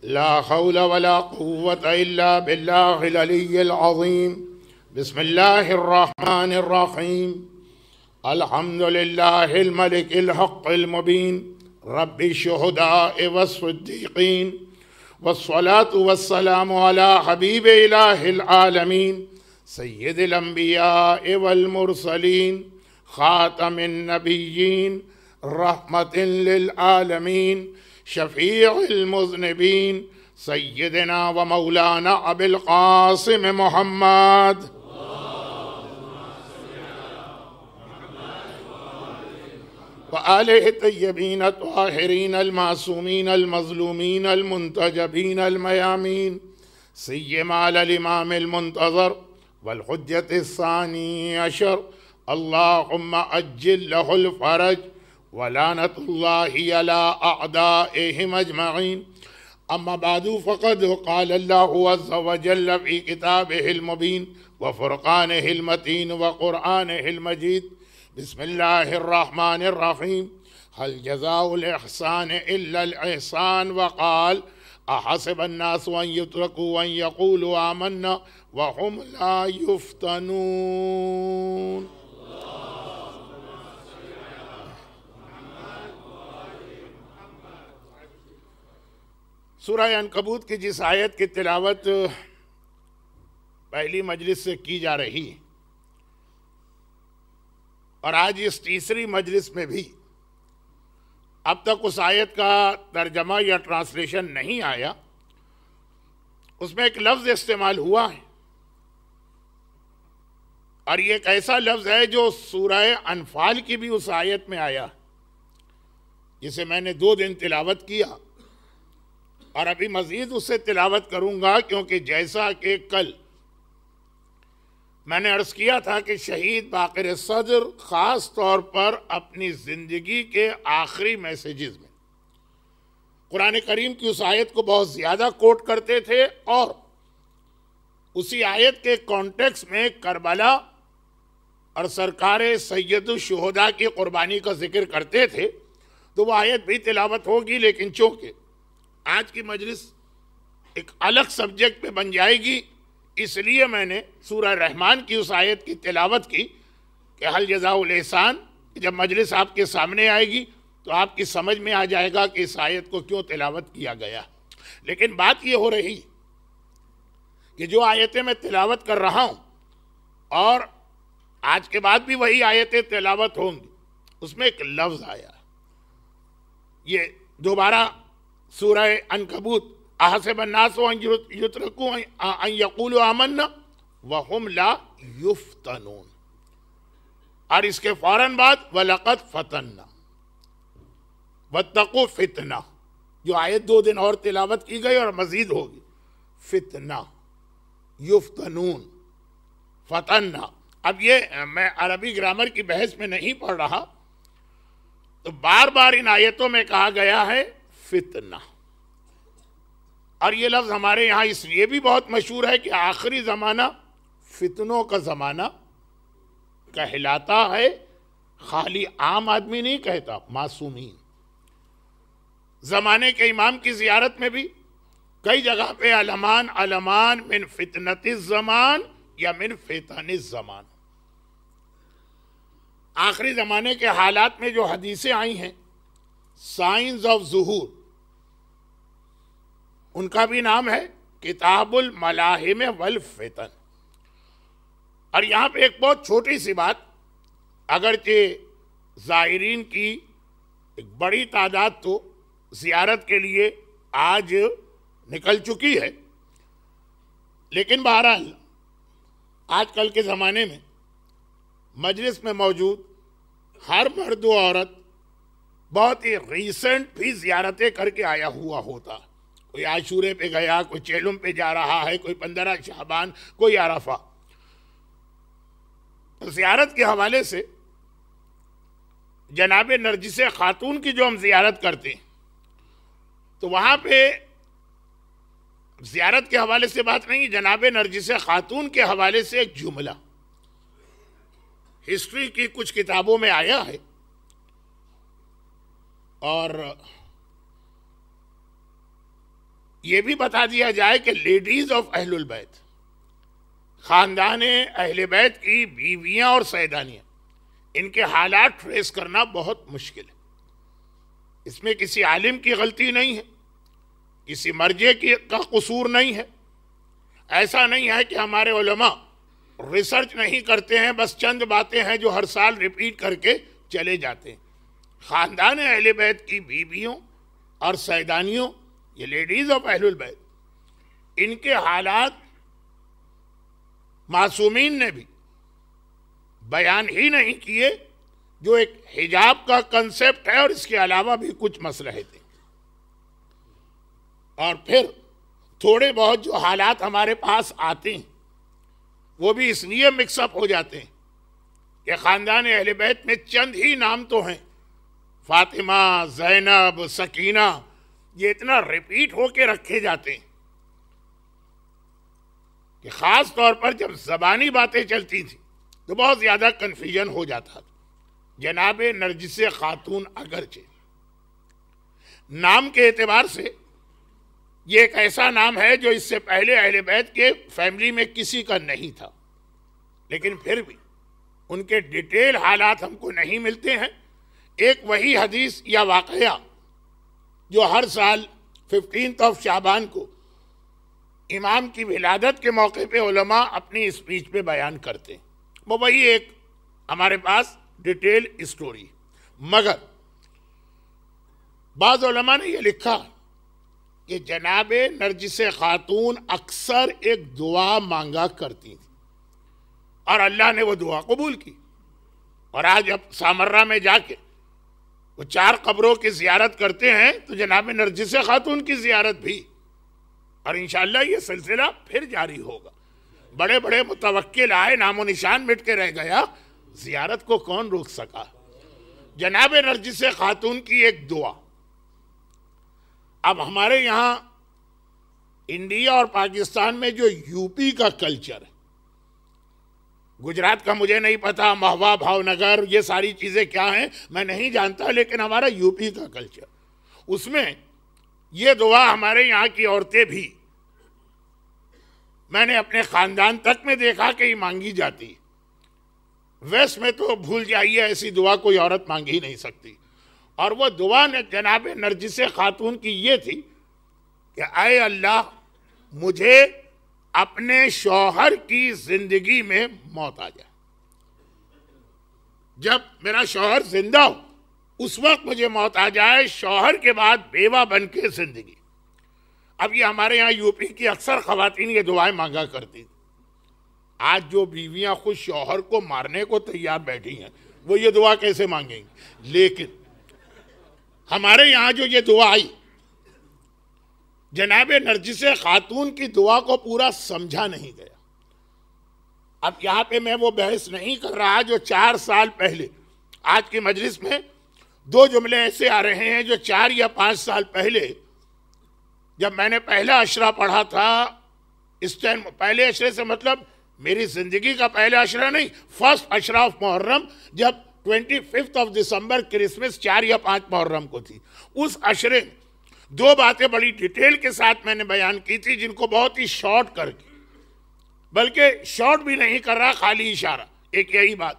لا حول ولا قوة إلا بالله العلي العظيم. بسم الله الرحمن الرحيم. الحمد لله الملك الحق المبين رب الشهداء والصديقين، والصلاة والسلام على حبيب إله العالمين سيد الأنبياء والمرسلين خاتم النبيين رحمة للعالمين شفيع المذنبين سيدنا ومولانا أبي القاسم محمد وآله الطيبين الطاهرين المعصومين المظلومين المنتجبين الميامين، سيما على الإمام المنتظر والحجة الثاني عشر، اللهم أجل له الفرج ولعنة الله على أعدائهم أجمعين. أما بعد، فقد قال الله عز وجل في كتابه المبين وفرقانه المتين وقرآنه المجيد: بسم الله الرحمن الرحيم. هل جزاء الإحسان إلا الإحسان؟ وقال: أحسب الناس أن يتركوا أن يقولوا آمنا وهم لا يفتنون. سورہ عنکبوت کی جس آیت کی تلاوت پہلی مجلس سے کی جا رہی ہے، اور آج اس تیسری مجلس میں بھی اب تک اس آیت کا ترجمہ یا ٹرانسلیشن نہیں آیا، اس میں ایک لفظ استعمال ہوا ہے، اور یہ ایک ایسا لفظ ہے جو سورہ انفال کی بھی اس آیت میں آیا، جسے میں نے 2 دن تلاوت کیا، اور ابھی مزید اس سے تلاوت کروں گا، کیونکہ جیسا کہ کل میں نے عرض کیا تھا کہ شہید باقر صدر خاص طور پر اپنی زندگی کے آخری میسیجز میں قرآن کریم کی اس آیت کو بہت زیادہ کوٹ کرتے تھے، اور اسی آیت کے کانٹیکس میں کربلا اور سرکار سید الشہداء کی قربانی کا ذکر کرتے تھے، تو وہ آیت بھی تلاوت ہوگی، لیکن چونکہ آج کی مجلس ایک الگ سبجیکٹ پہ بن جائے گی، اس لیے میں نے سورہ رحمان کی اس آیت کی تلاوت کی کہ حل جزاء الاحسان. جب مجلس آپ کے سامنے آئے گی تو آپ کی سمجھ میں آ جائے گا کہ اس آیت کو کیوں تلاوت کیا گیا. لیکن بات یہ ہو رہی کہ جو آیتیں میں تلاوت کر رہا ہوں، اور آج کے بعد بھی وہی آیتیں تلاوت ہوں گی، اس میں ایک لفظ آیا، یہ دوبارہ سورہ عنکبوت: احسب الناس ان یترکوا ان یقولوا آمنا وهم لا یفتنون، اور اس کے فوراً بعد وَلَقَدْ فَتَنَّا وَاتَّقُوا فِتْنَةً، جو آیت 2 دن اور تلاوت کی گئی اور مزید ہوگی. فتنہ، یفتنون، فتنہ. اب یہ میں عربی گرامر کی بحث میں نہیں پڑھ رہا، تو بار بار ان آیتوں میں کہا گیا ہے فتنہ، اور یہ لفظ ہمارے یہاں اس لیے بھی بہت مشہور ہے کہ آخری زمانہ فتنوں کا زمانہ کہلاتا ہے. خالی عام آدمی نہیں کہتا، معصومین. زمانے کے امام کی زیارت میں بھی کئی جگہ پہ علمان علمان من فتنت الزمان یا من فتن الزمان. آخری زمانے کے حالات میں جو حدیثیں آئی ہیں، سائنز آف ظہور، ان کا بھی نام ہے کتاب الملاحم والفتن. اور یہاں پہ ایک بہت چھوٹی سی بات، اگرچہ زائرین کی ایک بڑی تعداد تو زیارت کے لیے آج نکل چکی ہے، لیکن بہرحال آج کل کے زمانے میں مجلس میں موجود ہر مرد و عورت بہت ہی ریسنٹ بھی زیارتیں کر کے آیا ہوا ہوتا. کوئی عاشورے پہ گیا، کوئی چیلم پہ جا رہا ہے، کوئی 15 شعبان، کوئی عرفہ. زیارت کے حوالے سے جناب نرجس خاتون کی جو ہم زیارت کرتے ہیں، تو وہاں پہ زیارت کے حوالے سے بات نہیں، جناب نرجس خاتون کے حوالے سے ایک جملہ ہسٹری کی کچھ کتابوں میں آیا ہے، اور یہ بھی بتا دیا جائے کہ لیڈیز آف اہل البیت، خاندان اہل بیت کی بیویاں اور سیدانیاں، ان کے حالات ٹریس کرنا بہت مشکل ہے۔ اس میں کسی عالم کی غلطی نہیں ہے، کسی مرجع کا قصور نہیں ہے۔ ایسا نہیں ہے کہ ہمارے علماء ریسرچ نہیں کرتے ہیں، بس چند باتیں ہیں جو ہر سال ریپیٹ کر کے چلے جاتے ہیں۔ خاندان اہل بیت کی بیویوں اور سیدانیوں، یہ لیڈیز آف اہل البیت، ان کے حالات معصومین نے بھی بیان ہی نہیں کیے، جو ایک حجاب کا کنسپٹ ہے اور اس کے علاوہ بھی کچھ مسئلے تھے۔ اور پھر تھوڑے بہت جو حالات ہمارے پاس آتے ہیں وہ بھی اس لیے مکس اپ ہو جاتے ہیں کہ خاندان اہل بیت میں چند ہی نام تو ہیں، فاطمہ، زینب، سکینہ، یہ اتنا ریپیٹ ہو کے رکھے جاتے ہیں کہ خاص طور پر جب زبانی باتیں چلتی تھیں تو بہت زیادہ کنفیوژن ہو جاتا تھا۔ جناب نرجس خاتون اگرچہ نام کے اعتبار سے یہ ایک ایسا نام ہے جو اس سے پہلے اہل بیت کے فیملی میں کسی کا نہیں تھا، لیکن پھر بھی ان کے ڈیٹیل حالات ہم کو نہیں ملتے ہیں۔ ایک وہی حدیث یا واقعہ جو ہر سال 15 شعبان کو امام کی ولادت کے موقع پہ علماء اپنی اسپیچ پہ بیان کرتے ہیں، وہ وہی ایک ہمارے پاس ڈیٹیل اسٹوری۔ مگر بعض علماء نے یہ لکھا کہ جناب نرجس خاتون اکثر ایک دعا مانگا کرتی تھی اور اللہ نے وہ دعا قبول کی، اور آج اب سامرہ میں جا کے وہ 4 قبروں کی زیارت کرتے ہیں تو جناب نرجس خاتون کی زیارت بھی، اور انشاءاللہ یہ سلسلہ پھر جاری ہوگا۔ بڑے بڑے متوکل آئے، نام و نشان مٹ کے رہ گیا، زیارت کو کون روک سکا؟ جناب نرجس خاتون کی ایک دعا۔ اب ہمارے یہاں انڈیا اور پاکستان میں جو یو پی کا کلچر ہے، گجرات کا مجھے نہیں پتا، مہوا، بھاؤ نگر، یہ ساری چیزیں کیا ہیں میں نہیں جانتا، لیکن ہمارا یو پی کا کلچر، اس میں یہ دعا ہمارے یہاں کی عورتیں بھی، میں نے اپنے خاندان تک میں دیکھا کہ یہ مانگی جاتی۔ ویسٹ میں تو بھول جائیے، ایسی دعا کوئی عورت مانگ ہی نہیں سکتی۔ اور وہ دعا جناب نرجس خاتون کی یہ تھی کہ اے اللہ، مجھے اپنے شوہر کی زندگی میں موت آ جائے، جب میرا شوہر زندہ ہو اس وقت مجھے موت آ جائے، شوہر کے بعد بیوہ بن کے زندگی۔ اب یہ ہمارے یہاں یو پی کی اکثر خواتین یہ دعائیں مانگا کرتی، آج جو بیویاں خود شوہر کو مارنے کو تیار بیٹھی ہیں وہ یہ دعا کیسے مانگیں گی؟ لیکن ہمارے یہاں جو یہ دعا آئی، جناب نرجس خاتون کی دعا کو پورا سمجھا نہیں گیا۔ اب یہاں پہ میں وہ بحث نہیں کر رہا جو 4 سال پہلے، آج کی مجلس میں 2 جملے ایسے آ رہے ہیں جو 4 یا 5 سال پہلے جب میں نے پہلا اشرہ پڑھا تھا، اس ٹائم پہلے اشرے سے مطلب میری زندگی کا پہلا اشرہ نہیں، فرسٹ اشرہ آف محرم، جب 25 دسمبر کرسمس 4 یا 5 محرم کو تھی، اس اشرے میں 2 باتیں بڑی ڈیٹیل کے ساتھ میں نے بیان کی تھی، جن کو بہت ہی شارٹ کر کے، بلکہ شارٹ بھی نہیں کر رہا، خالی اشارہ، ایک یہی بات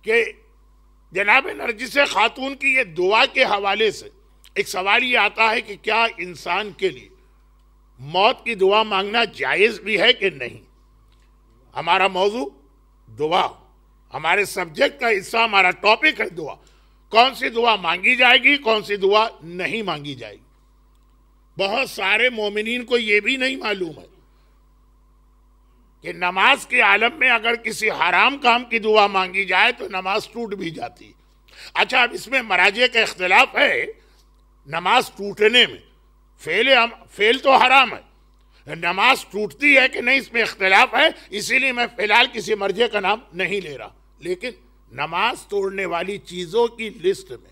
کہ جناب نرجس خاتون کی یہ دعا کے حوالے سے ایک سوال یہ آتا ہے کہ کیا انسان کے لیے موت کی دعا مانگنا جائز بھی ہے کہ نہیں؟ ہمارا موضوع دعا، ہمارے سبجیکٹ کا حصہ، ہمارا ٹاپک ہے دعا۔ کون سی دعا مانگی جائے گی، کون سی دعا نہیں مانگی جائے گی؟ بہت سارے مومنین کو یہ بھی نہیں معلوم ہے کہ نماز کے عالم میں اگر کسی حرام کام کی دعا مانگی جائے تو نماز ٹوٹ بھی جاتی ہے۔ اچھا، اب اس میں مراجع کا اختلاف ہے نماز ٹوٹنے میں، فعل تو حرام ہے، نماز ٹوٹتی ہے کہ نہیں اس میں اختلاف ہے، اسی لیے میں فی الحال کسی مرجع کا نام نہیں لے رہا، لیکن نماز توڑنے والی چیزوں کی لسٹ میں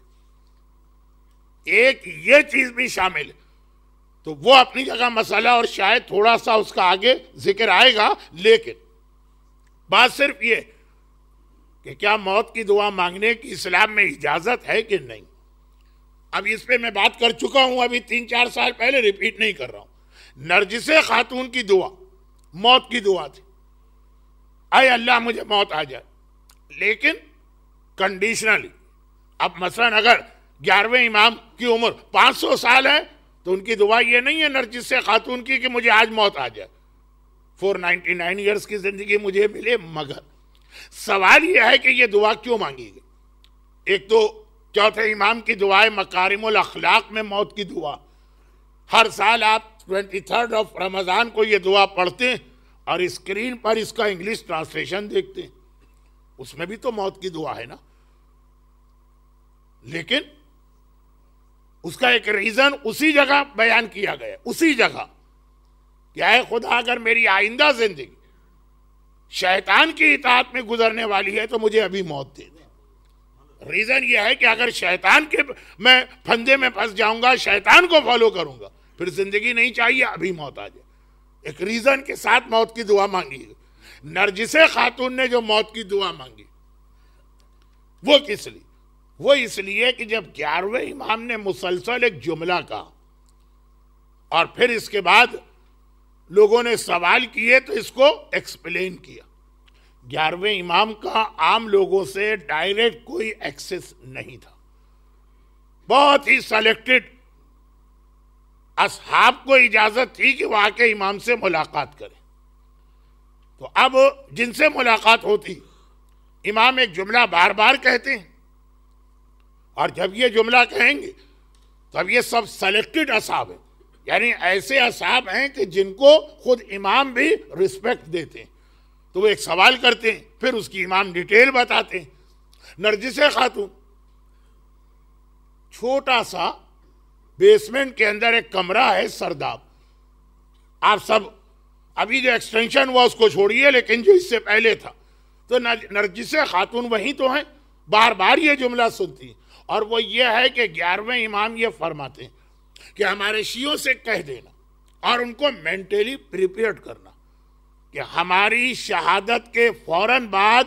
ایک یہ چیز بھی شامل ہے، تو وہ اپنی جگہ مسئلہ اور شاید تھوڑا سا اس کا آگے ذکر آئے گا، لیکن بات صرف یہ کہ کیا موت کی دعا مانگنے کی اسلام میں اجازت ہے کہ نہیں. اب اس پہ میں بات کر چکا ہوں, ابھی 3-4 سال پہلے ریپیٹ نہیں کر رہا ہوں. نرجس خاتون کی دعا موت کی دعا تھی, اے اللہ مجھے موت آ جائے, لیکن کنڈیشنلی. اب مثلا اگر 11ویں امام کی عمر 500 سال ہے تو ان کی دعا یہ نہیں ہے نرجس خاتون کی کہ مجھے آج موت آ جائے, 499 ایئرس کی زندگی مجھے ملے. مگر سوال یہ ہے کہ یہ دعا کیوں مانگی گئی. ایک تو چوتھے امام کی دعائے مکارم الاخلاق میں موت کی دعا, ہر سال آپ 23rd آف رمضان کو یہ دعا پڑھتے ہیں اور اسکرین پر اس کا انگلش ٹرانسلیشن دیکھتے ہیں, اس میں بھی تو موت کی دعا ہے نا. لیکن اس کا ایک ریزن اسی جگہ بیان کیا گیا, اسی جگہ کہ اے خدا اگر میری آئندہ زندگی شیطان کی اطاعت میں گزرنے والی ہے تو مجھے ابھی موت دے دے. ریزن یہ ہے کہ اگر شیطان کے میں پھندے میں پھنس جاؤں گا, شیطان کو فالو کروں گا, پھر زندگی نہیں چاہیے, ابھی موت آ جائے. ایک ریزن کے ساتھ موت کی دعا مانگی. نرجس خاتون نے جو موت کی دعا مانگی وہ کس لیے؟ وہ اس لیے کہ جب 11ویں امام نے مسلسل ایک جملہ کہا اور پھر اس کے بعد لوگوں نے سوال کیے تو اس کو ایکسپلین کیا. 11ویں امام کا عام لوگوں سے ڈائریکٹ کوئی ایکسس نہیں تھا, بہت ہی سلیکٹڈ اصحاب کو اجازت تھی کہ وہ آ کے امام سے ملاقات کریں. تو اب جن سے ملاقات ہوتی امام ایک جملہ بار بار کہتے ہیں, اور جب یہ جملہ کہیں گے تو اب یہ سب سلیکٹڈ اصحاب ہیں, یعنی ایسے اصحاب ہیں کہ جن کو خود امام بھی رسپیکٹ دیتے ہیں. تو وہ ایک سوال کرتے ہیں, پھر اس کی امام ڈیٹیل بتاتے ہیں. نرجس خاتون چھوٹا سا بیسمنٹ کے اندر ایک کمرہ ہے سرداب, آپ سب ابھی جو ایکسٹینشن ہوا اس کو چھوڑیے, لیکن جو اس سے پہلے تھا تو نرجس خاتون وہیں تو ہیں, بار بار یہ جملہ سنتی ہیں. اور وہ یہ ہے کہ 11ویں امام یہ فرماتے ہیں کہ ہمارے شیعوں سے کہہ دینا اور ان کو مینٹلی پریپیئرڈ کرنا کہ ہماری شہادت کے فوراً بعد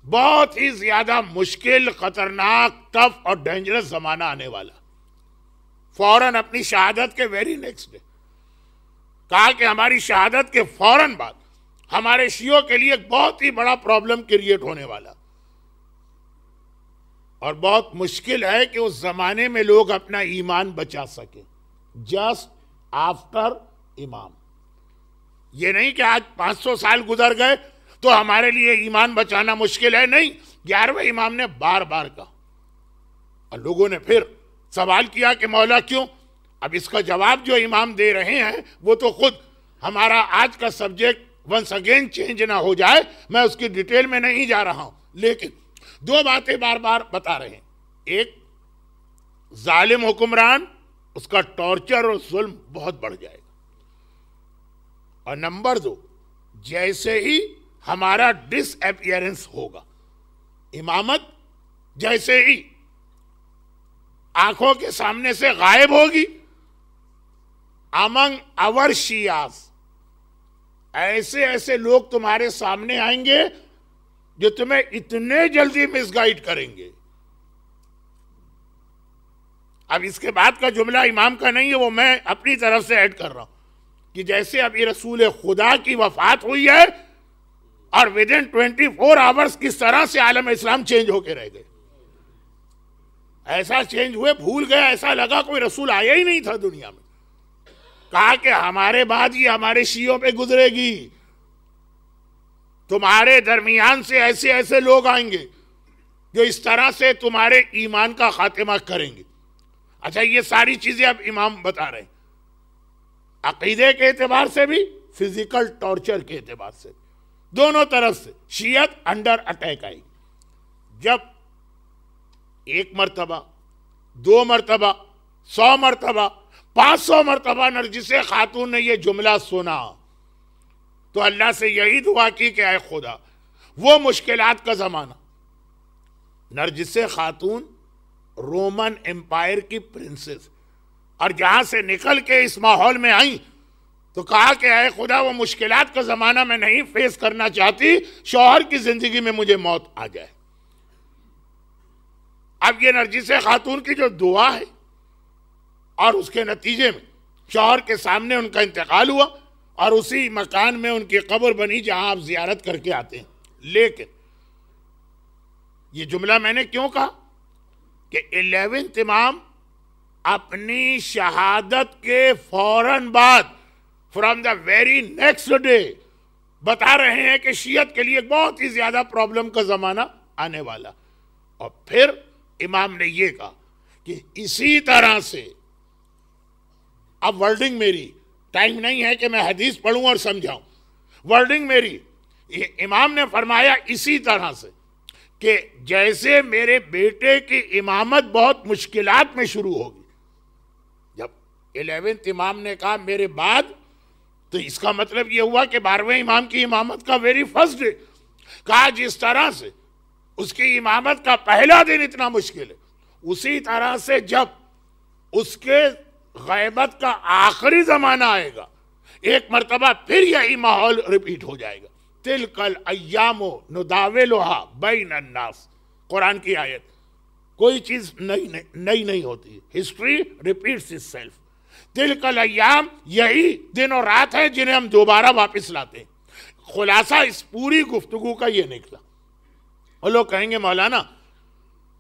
بہت ہی زیادہ مشکل, خطرناک, ٹف اور ڈینجرس زمانہ آنے والا. فوراً اپنی شہادت کے ویری نیکسٹ ڈے کہا کہ ہماری شہادت کے فوراً بعد ہمارے شیعوں کے لیے ایک بہت ہی بڑا پرابلم کریٹ ہونے والا, اور بہت مشکل ہے کہ اس زمانے میں لوگ اپنا ایمان بچا سکیں جسٹ آفٹر امام. یہ نہیں کہ آج 500 سال گزر گئے تو ہمارے لیے ایمان بچانا مشکل ہے, نہیں. 11ویں امام نے بار بار کہا اور لوگوں نے پھر سوال کیا کہ مولا کیوں؟ اب اس کا جواب جو امام دے رہے ہیں وہ تو خود ہمارا آج کا سبجیکٹ ونس اگین چینج نہ ہو جائے, میں اس کی ڈیٹیل میں نہیں جا رہا ہوں, لیکن 2 باتیں بار بار بتا رہے ہیں. ایک, ظالم حکمران اس کا ٹارچر اور ظلم بہت بڑھ جائے گا, اور نمبر 2, جیسے ہی ہمارا ڈس اپیئرنس ہوگا, امامت جیسے ہی آنکھوں کے سامنے سے غائب ہوگی, among our شیعاز ایسے ایسے لوگ تمہارے سامنے آئیں گے جو تمہیں اتنے جلدی مس گائیڈ کریں گے. اب اس کے بعد کا جملہ امام کا نہیں ہے, وہ میں اپنی طرف سے ایڈ کر رہا ہوں کہ جیسے ابھی رسول خدا کی وفات ہوئی ہے اور ودن 24 آورس کس طرح سے عالم اسلام چینج ہو کے رہ گئے, ایسا چینج ہوئے بھول گئے, ایسا لگا کوئی رسول آیا ہی نہیں تھا دنیا میں. کہا کہ ہمارے بعد یہ ہمارے شیعوں پہ گزرے گی, تمہارے درمیان سے ایسے ایسے لوگ آئیں گے جو اس طرح سے تمہارے ایمان کا خاتمہ کریں گے. اچھا, یہ ساری چیزیں اب امام بتا رہے ہیں, عقیدے کے اعتبار سے بھی, فزیکل ٹارچر کے اعتبار سے, دونوں طرف سے شیعت انڈر اٹیک آئی. جب 1 مرتبہ 2 مرتبہ 100 مرتبہ 500 مرتبہ نرجس خاتون نے یہ جملہ سنا تو اللہ سے یہی دعا کی کہ اے خدا, وہ مشکلات کا زمانہ, نرجس خاتون رومن امپائر کی پرنسس, اور جہاں سے نکل کے اس ماحول میں آئیں تو کہا کہ اے خدا وہ مشکلات کا زمانہ میں نہیں فیس کرنا چاہتی، شوہر کی زندگی میں مجھے موت آ جائے۔ اب یہ نرجس خاتون کی جو دعا ہے اور اس کے نتیجے میں شوہر کے سامنے ان کا انتقال ہوا اور اسی مکان میں ان کی قبر بنی جہاں آپ زیارت کر کے آتے ہیں۔ لیکن یہ جملہ میں نے کیوں کہا کہ 11 امام اپنی شہادت کے فوراً بعد from the very next day بتا رہے ہیں کہ شیعت کے لیے بہت ہی زیادہ پرابلم کا زمانہ آنے والا، اور پھر امام نے یہ کہا کہ اسی طرح سے، اب ورڈنگ میری، ٹائم نہیں ہے کہ میں حدیث پڑھوں اور سمجھاؤں، ورڈنگ میری، امام نے فرمایا اسی طرح سے کہ جیسے میرے بیٹے کی امامت بہت مشکلات میں شروع ہوگی، جب 11 امام نے کہا میرے بعد، تو اس کا مطلب یہ ہوا کہ 12ویں امام کی امامت کا ویری فرسٹ ڈے، کہا جس طرح سے اس کی امامت کا پہلا دن اتنا مشکل ہے، اسی طرح سے جب اس کے غیبت کا آخری زمانہ آئے گا، ایک مرتبہ پھر یہی ماحول ریپیٹ ہو جائے گا۔ تِلْكَ الْأَيَّامُ نُدَاوِلُهَا بَيْنَ النَّاسِ، قرآن کی آیت، کوئی چیز نئی نہیں ہوتی، ہسٹری ریپیٹس اٹ سیلف۔ تِلْكَ الْأَيَّامُ، یہی دن اور رات ہے جنہیں ہم دوبارہ واپس لاتے ہیں۔ خلاصہ اس پوری گفتگو کا یہ نکلا۔ اور لوگ کہیں گے مولانا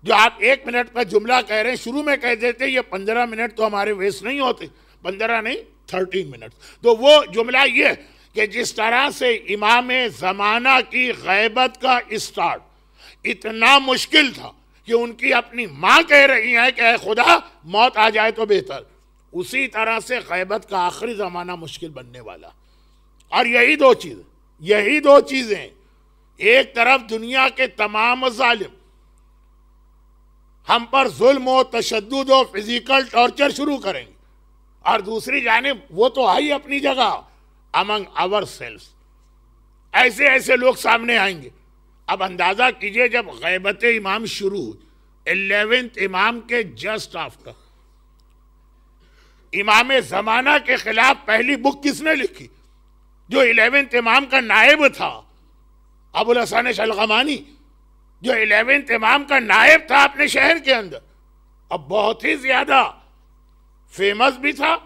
جو آپ 1 منٹ کا جملہ کہہ رہے ہیں، شروع میں کہہ دیتے یہ 15 منٹ تو ہمارے ویسٹ نہیں ہوتے، 15 نہیں 13 منٹ، تو وہ جملہ یہ کہ جس طرح سے امام زمانہ کی غیبت کا اسٹارٹ اتنا مشکل تھا کہ ان کی اپنی ماں کہہ رہی ہیں کہ اے خدا موت آ جائے تو بہتر، اسی طرح سے غیبت کا آخری زمانہ مشکل بننے والا۔ اور یہی دو چیزیں، ایک طرف دنیا کے تمام ظالم ہم پر ظلم و تشدد و فزیکل ٹارچر شروع کریں گے، اور دوسری جانب وہ تو آئی اپنی جگہ among ourselves، ایسے لوگ سامنے آئیں گے۔ اب اندازہ کیجئے جب غیبت امام شروع ہوئی 11 امام کے جسٹ آفٹر، امام زمانہ کے خلاف پہلی بک کس نے لکھی؟ جو 11 امام کا نائب تھا، ابو الحسن شلغمانی، جو 11 امام کا نائب تھا اپنے شہر کے اندر، اب بہت ہی زیادہ فیمس بھی تھا،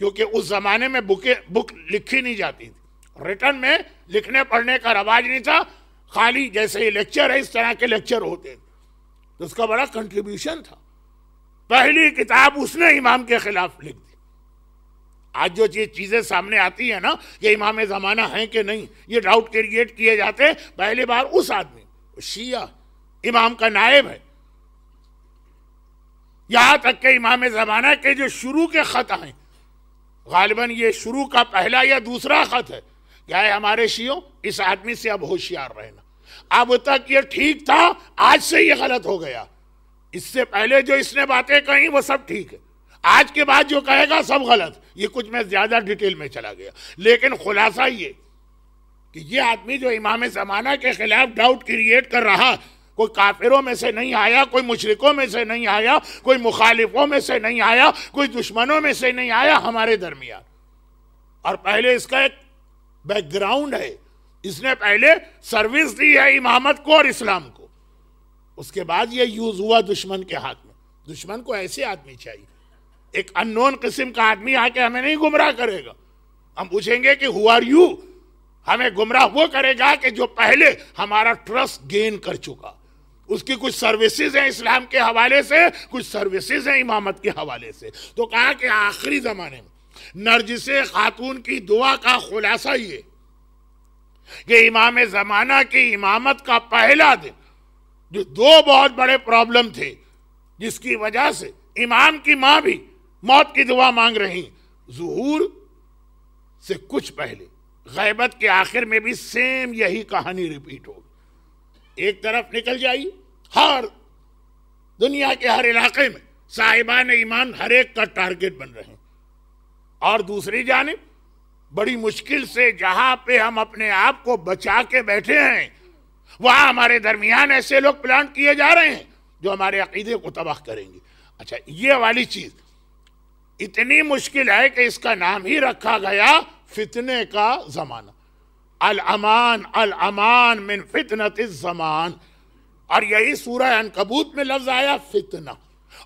کیونکہ اس زمانے میں بک لکھی نہیں جاتی تھی، ریٹن میں لکھنے پڑھنے کا رواج نہیں تھا، خالی جیسے یہ لیکچر ہے اس طرح کے لیکچر ہوتے تھے، تو اس کا بڑا کنٹریبیوشن تھا۔ پہلی کتاب اس نے امام کے خلاف لکھ دی۔ آج جو چیزیں سامنے آتی ہیں نا کہ امام زمانہ ہیں کہ نہیں، یہ ڈاؤٹ کریٹ کیے جاتے، پہلی بار اس آدمی شیعہ امام کا نائب ہے، یہاں تک کہ امام زمانہ کے جو شروع کے خط ہیں، غالباً یہ شروع کا پہلا یا دوسرا خط ہے، کیا ہے ہمارے شیعوں اس آدمی سے اب ہوشیار رہنا، اب تک یہ ٹھیک تھا، آج سے یہ غلط ہو گیا، اس سے پہلے جو اس نے باتیں کہیں وہ سب ٹھیک ہے، آج کے بعد جو کہے گا سب غلط۔ یہ کچھ میں زیادہ ڈیٹیل میں چلا گیا، لیکن خلاصہ یہ کہ یہ آدمی جو امام زمانہ کے خلاف ڈاؤٹ کریٹ کر رہا، کوئی کافروں میں سے نہیں آیا، کوئی مشرکوں میں سے نہیں آیا، کوئی مخالفوں میں سے نہیں آیا، کوئی دشمنوں میں سے نہیں آیا ہمارے درمیان، اور پہلے اس کا ایک بیک گراؤنڈ ہے، اس نے پہلے سروس دی ہے امامت کو اور اسلام کو، اس کے بعد یہ یوز ہوا دشمن کے ہاتھ میں۔ دشمن کو ایسے آدمی چاہیے، ایک اننون قسم کا آدمی آ کے ہمیں نہیں گمراہ کرے گا، ہم پوچھیں گے کہ ہو آر یو، ہمیں گمراہ وہ کرے گا کہ جو پہلے ہمارا ٹرسٹ گین کر چکا، اس کی کچھ سروسز ہیں اسلام کے حوالے سے، کچھ سروسز ہیں امامت کے حوالے سے۔ تو کہا کہ آخری زمانے میں نرجس خاتون کی دعا کا خلاصہ یہ کہ امام زمانہ کی امامت کا پہلا دن، جو 2 بہت بڑے پرابلم تھے جس کی وجہ سے امام کی ماں بھی موت کی دعا مانگ رہی، ظہور سے کچھ پہلے غیبت کے آخر میں بھی سیم یہی کہانی ریپیٹ ہوگی۔ ایک طرف نکل جائیے، ہر دنیا کے ہر علاقے میں صاحبان ایمان ہر ایک کا ٹارگٹ بن رہے ہیں، اور دوسری جانب بڑی مشکل سے جہاں پہ ہم اپنے آپ کو بچا کے بیٹھے ہیں، وہاں ہمارے درمیان ایسے لوگ پلانٹ کیے جا رہے ہیں جو ہمارے عقیدے کو تباہ کریں گے۔ اچھا، یہ والی چیز اتنی مشکل ہے کہ اس کا نام ہی رکھا گیا فتنے کا زمانہ. الامان الامان من فتنۃ الزمان. اور یہی سورہ عنکبوت میں لفظ آیا فتنہ,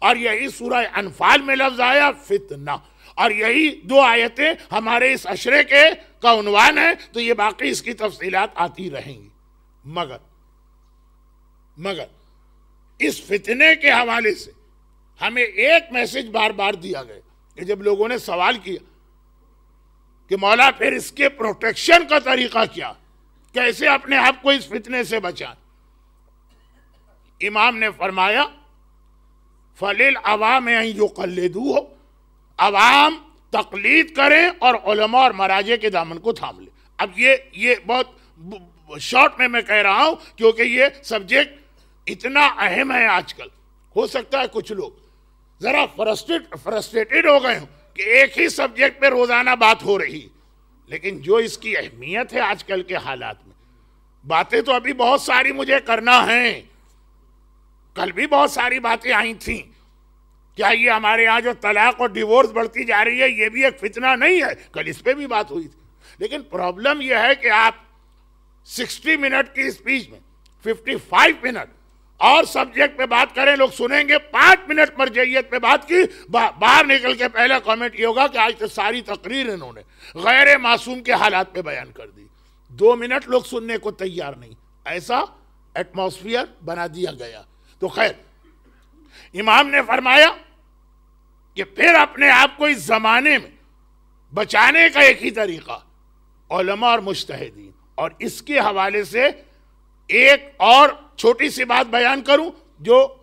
اور یہی سورہ انفال میں لفظ آیا فتنہ, اور یہی دو آیتیں ہمارے اس عشرے کا عنوان ہے. تو یہ باقی اس کی تفصیلات آتی رہیں گی. مگر اس فتنے کے حوالے سے ہمیں ایک میسج بار بار دیا گیا کہ جب لوگوں نے سوال کیا کہ مولا پھر اس کے پروٹیکشن کا طریقہ کیا, کیسے اپنے آپ کو اس فتنے سے بچائیں, امام نے فرمایا فَلِلْعَوَامِ أَن يُقَلِّدُوهُ, عوام تقلید کریں اور علماء اور مراجع کے دامن کو تھام لیں. اب یہ بہت شارٹ میں کہہ رہا ہوں کیونکہ یہ سبجیکٹ اتنا اہم ہے آج کل. ہو سکتا ہے کچھ لوگ ذرا فرسٹریٹڈ ہو گئے ہوں کہ ایک ہی سبجیکٹ پہ روزانہ بات ہو رہی, لیکن جو اس کی اہمیت ہے آج کل کے حالات میں, باتیں تو ابھی بہت ساری مجھے کرنا ہیں. کل بھی بہت ساری باتیں آئی تھیں. کیا یہ ہمارے ہاں جو طلاق اور ڈیورس بڑھتی جا رہی ہے یہ بھی ایک فتنہ نہیں ہے؟ کل اس پہ بھی بات ہوئی تھی. لیکن پرابلم یہ ہے کہ آپ 60 منٹ کی اسپیچ میں 55 منٹ اور سبجیکٹ پہ بات کریں, لوگ سنیں گے 5 منٹ مرجعیت پہ بات کی, باہر نکل کے پہلا کامنٹ یہ ہوگا کہ آج تو ساری تقریر انہوں نے غیر معصوم کے حالات پہ بیان کر دی. 2 منٹ لوگ سننے کو تیار نہیں. ایسا ایٹماسفیئر بنا دیا گیا. تو خیر, امام نے فرمایا کہ پھر اپنے آپ کو اس زمانے میں بچانے کا ایک ہی طریقہ علماء اور مجتہدین. اور اس کے حوالے سے ایک اور چھوٹی سی بات بیان کروں جو